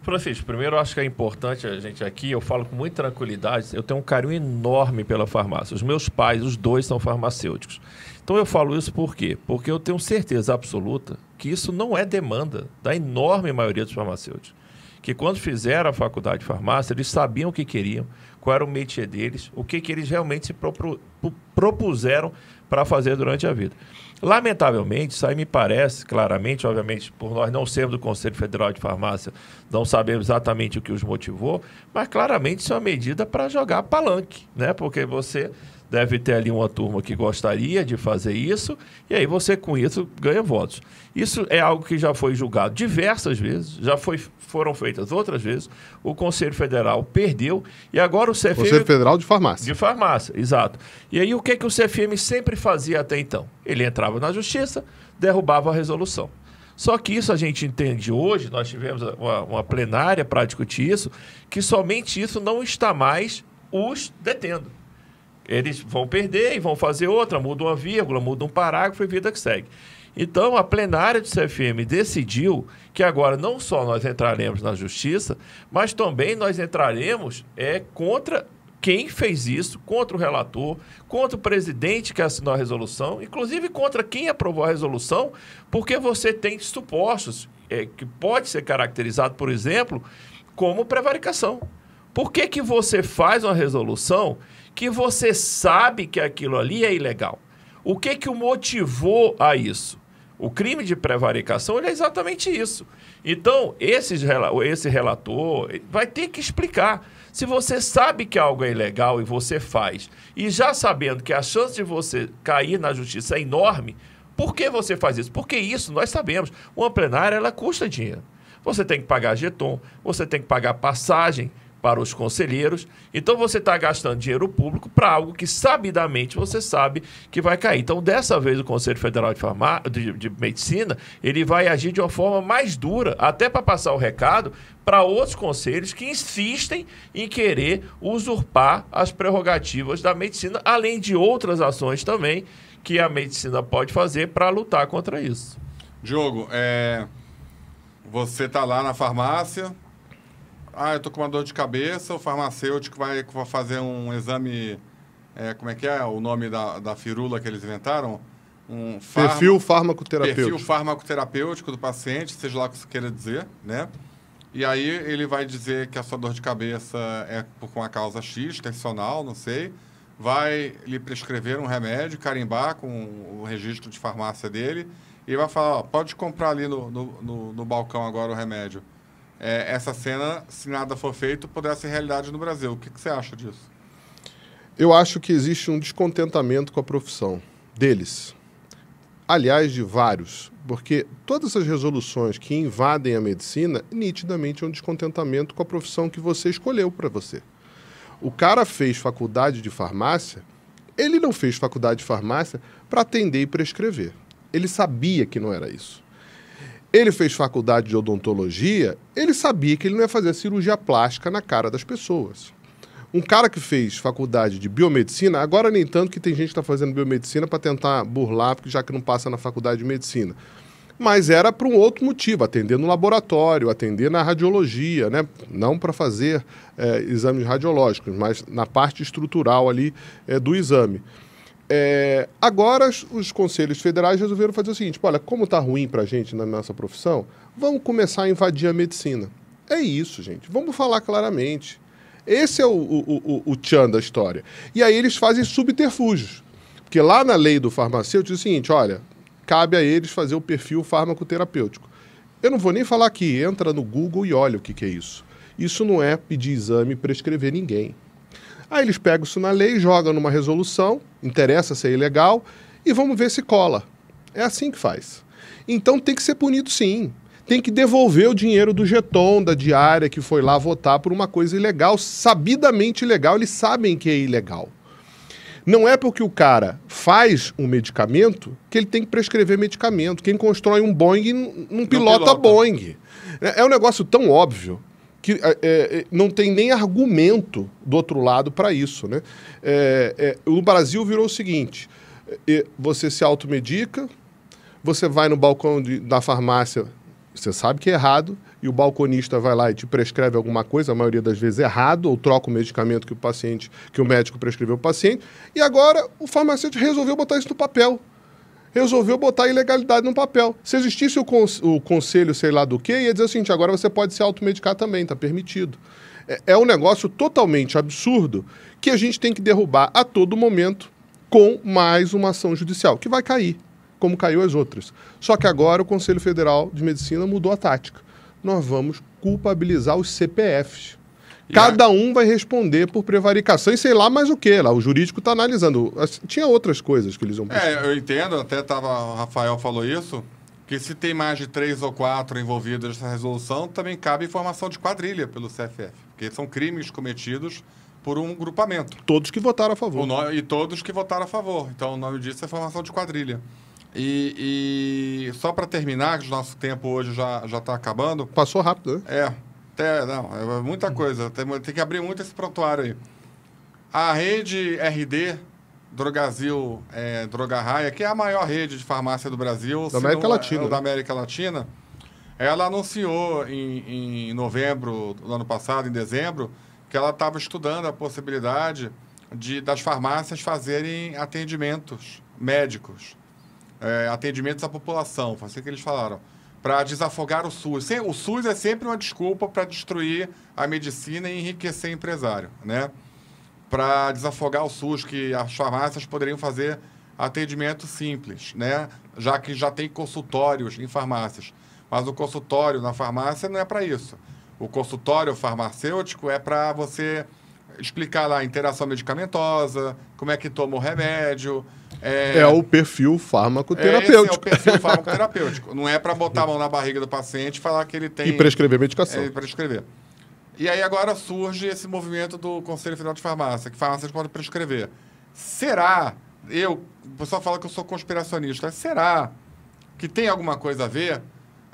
Francisco, primeiro eu acho que é importante a gente aqui, eu falo com muita tranquilidade, eu tenho um carinho enorme pela farmácia. Os meus pais, os dois, são farmacêuticos. Então eu falo isso por quê? Porque eu tenho certeza absoluta que isso não é demanda da enorme maioria dos farmacêuticos. Que quando fizeram a faculdade de farmácia, eles sabiam o que queriam, qual era o métier deles, o que eles realmente se propuseram para fazer durante a vida. Lamentavelmente, isso aí me parece, claramente, obviamente, por nós não sermos do Conselho Federal de Farmácia, não sabemos exatamente o que os motivou, mas claramente isso é uma medida para jogar palanque, né? Porque você deve ter ali uma turma que gostaria de fazer isso, e aí você com isso ganha votos. Isso é algo que já foi julgado diversas vezes, foram feitas outras vezes, o Conselho Federal perdeu, e agora o CFM... Conselho Federal de Farmácia. De farmácia, exato. E aí o que o CFM sempre fazia até então? Ele entrava na justiça, derrubava a resolução. Só que isso a gente entende hoje, nós tivemos uma plenária para discutir isso, que somente isso não está mais os detendo. Eles vão perder e vão fazer outra, muda uma vírgula, muda um parágrafo e vida que segue. Então, a plenária do CFM decidiu que agora não só nós entraremos na justiça, mas também nós entraremos contra quem fez isso, contra o relator, contra o presidente que assinou a resolução, inclusive contra quem aprovou a resolução, porque você tem supostos que pode ser caracterizado, por exemplo, como prevaricação. Por que você faz uma resolução que você sabe que aquilo ali é ilegal? O que o motivou a isso? O crime de prevaricação ele é exatamente isso. Então, esse relator vai ter que explicar. Se você sabe que algo é ilegal e você faz, e já sabendo que a chance de você cair na justiça é enorme, por que você faz isso? Porque isso nós sabemos. Uma plenária ela custa dinheiro. Você tem que pagar jeton, você tem que pagar passagem para os conselheiros. Então, você está gastando dinheiro público para algo que, sabidamente, você sabe que vai cair. Então, dessa vez, o Conselho Federal de Medicina, ele vai agir de uma forma mais dura, até para passar o recado para outros conselhos que insistem em querer usurpar as prerrogativas da medicina, além de outras ações também que a medicina pode fazer para lutar contra isso. Diogo, você está lá na farmácia... eu tô com uma dor de cabeça, o farmacêutico vai fazer um exame, como é que é o nome da firula que eles inventaram? Perfil farmacoterapêutico. Perfil farmacoterapêutico do paciente, seja lá o que você queira dizer, né? E aí ele vai dizer que a sua dor de cabeça é por uma causa X, tensional, não sei, vai lhe prescrever um remédio, carimbar com o registro de farmácia dele, e vai falar, pode comprar ali no balcão agora o remédio. Essa cena, se nada for feito, poderá ser realidade no Brasil. O que você acha disso? Eu acho que existe um descontentamento com a profissão deles. Aliás, de vários. Porque todas as resoluções que invadem a medicina, nitidamente é um descontentamento com a profissão que você escolheu para você. O cara fez faculdade de farmácia, ele não fez faculdade de farmácia para atender e prescrever. Ele sabia que não era isso. Ele fez faculdade de odontologia, ele sabia que ele não ia fazer cirurgia plástica na cara das pessoas. Um cara que fez faculdade de biomedicina, agora nem tanto que tem gente que está fazendo biomedicina para tentar burlar, porque já que não passa na faculdade de medicina. Mas era para um outro motivo, atender no laboratório, atender na radiologia, né? Não para fazer exames radiológicos, mas na parte estrutural ali do exame. Agora os conselhos federais resolveram fazer o seguinte, olha, como está ruim para a gente na nossa profissão, vamos começar a invadir a medicina. É isso, gente. Vamos falar claramente. Esse é o tchan da história. E aí eles fazem subterfúgios. Porque lá na lei do farmacêutico diz o seguinte, olha, cabe a eles fazer o perfil farmacoterapêutico. Eu não vou nem falar aqui, entra no Google e olha o que é isso. Isso não é pedir exame e prescrever ninguém. Aí eles pegam isso na lei, jogam numa resolução, interessa se é ilegal, e vamos ver se cola. É assim que faz. Então tem que ser punido sim. Tem que devolver o dinheiro do jeton, da diária, que foi lá votar por uma coisa ilegal, sabidamente ilegal, eles sabem que é ilegal. Não é porque o cara faz um medicamento que ele tem que prescrever medicamento. Quem constrói um Boeing não pilota Boeing. É um negócio tão óbvio que não tem nem argumento do outro lado para isso, né? O Brasil virou o seguinte, você se automedica, você vai no balcão da farmácia, você sabe que é errado, e o balconista vai lá e te prescreve alguma coisa, a maioria das vezes errado, ou troca o medicamento que o médico prescreveu ao paciente, e agora o farmacêutico resolveu botar isso no papel. Resolveu botar a ilegalidade no papel. Se existisse o conselho, sei lá do quê, ia dizer o seguinte, agora você pode se automedicar também, está permitido. É um negócio totalmente absurdo que a gente tem que derrubar a todo momento com mais uma ação judicial, que vai cair, como caiu as outras. Só que agora o Conselho Federal de Medicina mudou a tática. Nós vamos culpabilizar os CPFs, Cada um vai responder por prevaricação e sei lá mais o que. Lá o jurídico está analisando. Tinha outras coisas que eles iam buscar. Eu entendo, o Rafael falou isso, que se tem mais de 3 ou 4 envolvidos nessa resolução, também cabe informação de quadrilha pelo CFF, porque são crimes cometidos por um grupamento. Todos que votaram a favor. E todos que votaram a favor. Então, o nome disso é formação de quadrilha. E só para terminar, que o nosso tempo hoje já está acabando. Passou rápido, né? É muita coisa. Tem que abrir muito esse prontuário aí. A rede RD, Drogazil, Drogarraia, que é a maior rede de farmácia do Brasil. Da América Latina. Da América Latina. Ela anunciou em novembro do ano passado, em dezembro, que ela estava estudando a possibilidade das farmácias fazerem atendimentos médicos, atendimentos à população, foi assim que eles falaram, para desafogar o SUS. O SUS é sempre uma desculpa para destruir a medicina e enriquecer o empresário, né? Para desafogar o SUS, que as farmácias poderiam fazer atendimento simples, né? Já que já tem consultórios em farmácias. Mas o consultório na farmácia não é para isso. O consultório farmacêutico é para você explicar lá a interação medicamentosa, como é que toma o remédio. É o perfil farmacoterapêutico. Esse é o perfil farmacoterapêutico. Não é para botar a mão na barriga do paciente e falar que ele tem... E prescrever medicação. Prescrever. E aí agora surge esse movimento do Conselho Federal de Farmácia, que farmácias podem prescrever. Será, o pessoal fala que eu sou conspiracionista, será que tem alguma coisa a ver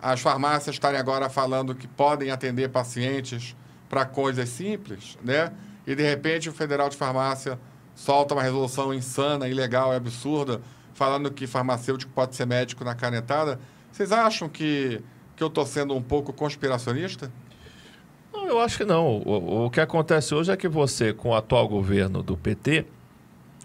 as farmácias estarem agora falando que podem atender pacientes para coisas simples, né? E, de repente, o Federal de Farmácia solta uma resolução insana, ilegal e absurda, falando que farmacêutico pode ser médico na canetada. Vocês acham que eu estou sendo um pouco conspiracionista? Não, eu acho que não. O que acontece hoje é que você, com o atual governo do PT,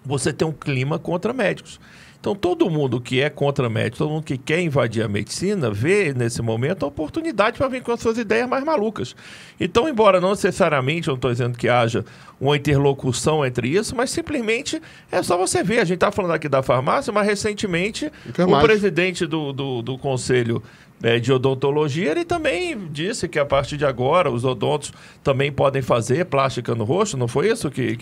você tem um clima contra médicos. Então, todo mundo que é contra médico, todo mundo que quer invadir a medicina, vê nesse momento a oportunidade para vir com as suas ideias mais malucas. Então, embora não necessariamente, eu não estou dizendo que haja uma interlocução entre isso, mas simplesmente é só você ver. A gente está falando aqui da farmácia, mas recentemente o presidente do Conselho de Odontologia, ele também disse que a partir de agora os odontos também podem fazer plástica no rosto, não foi isso que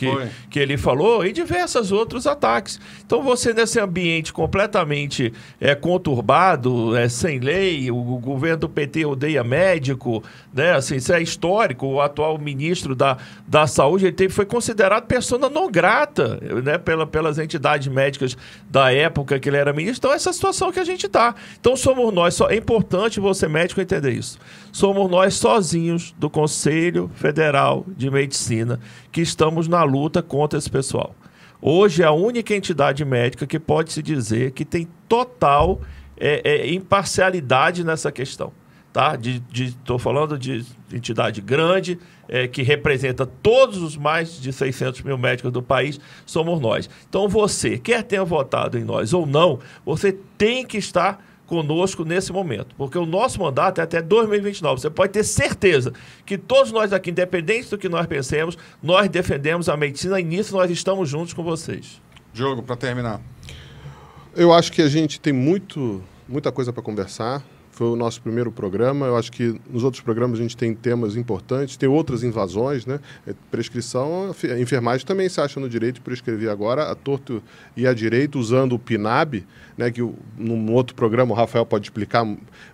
ele falou? E diversos outros ataques. Então você nesse ambiente completamente conturbado, sem lei, o governo do PT odeia médico, né? Assim, isso é histórico, o atual ministro da Saúde foi considerado persona non grata, né? Pelas entidades médicas da época que ele era ministro. Então essa situação que a gente está. Então somos nós, é importante você médico entender isso. Somos nós sozinhos do Conselho Federal de Medicina que estamos na luta contra esse pessoal. Hoje é a única entidade médica que pode se dizer que tem total imparcialidade nessa questão. Tá? Estou falando de entidade grande, que representa todos os mais de 600 mil médicos do país, somos nós. Então você, quer tenha votado em nós ou não, você tem que estar conosco nesse momento, porque o nosso mandato é até 2029. Você pode ter certeza que todos nós aqui, independente do que nós pensemos, nós defendemos a medicina e nisso nós estamos juntos com vocês. Diogo, para terminar. Eu acho que a gente tem muita coisa para conversar. Foi o nosso primeiro programa. Eu acho que nos outros programas a gente tem temas importantes, tem outras invasões, né? Prescrição, a enfermagem também se acha no direito de prescrever agora, a torto e a direito, usando o PNAB, né? Que num outro programa o Rafael pode explicar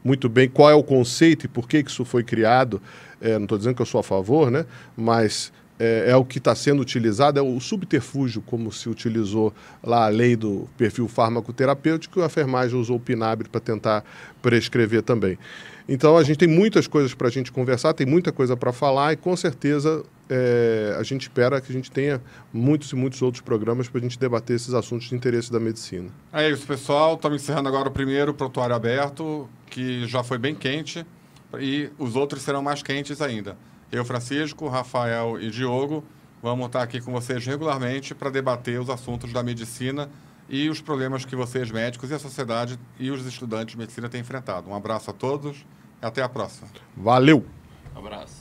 muito bem qual é o conceito e por que isso foi criado. Não estou dizendo que eu sou a favor, né? Mas é o que está sendo utilizado, é o subterfúgio, como se utilizou lá a lei do perfil farmacoterapêutico, a enfermagem usou o PNAB para tentar prescrever também. Então, a gente tem muitas coisas para a gente conversar, tem muita coisa para falar e, com certeza, a gente espera que a gente tenha muitos e muitos outros programas para a gente debater esses assuntos de interesse da medicina. É isso, pessoal. Estamos encerrando agora o primeiro prontuário aberto, que já foi bem quente, e os outros serão mais quentes ainda. Eu, Francisco, Rafael e Diogo, vamos estar aqui com vocês regularmente para debater os assuntos da medicina e os problemas que vocês, médicos, e a sociedade e os estudantes de medicina têm enfrentado. Um abraço a todos e até a próxima. Valeu! Um abraço.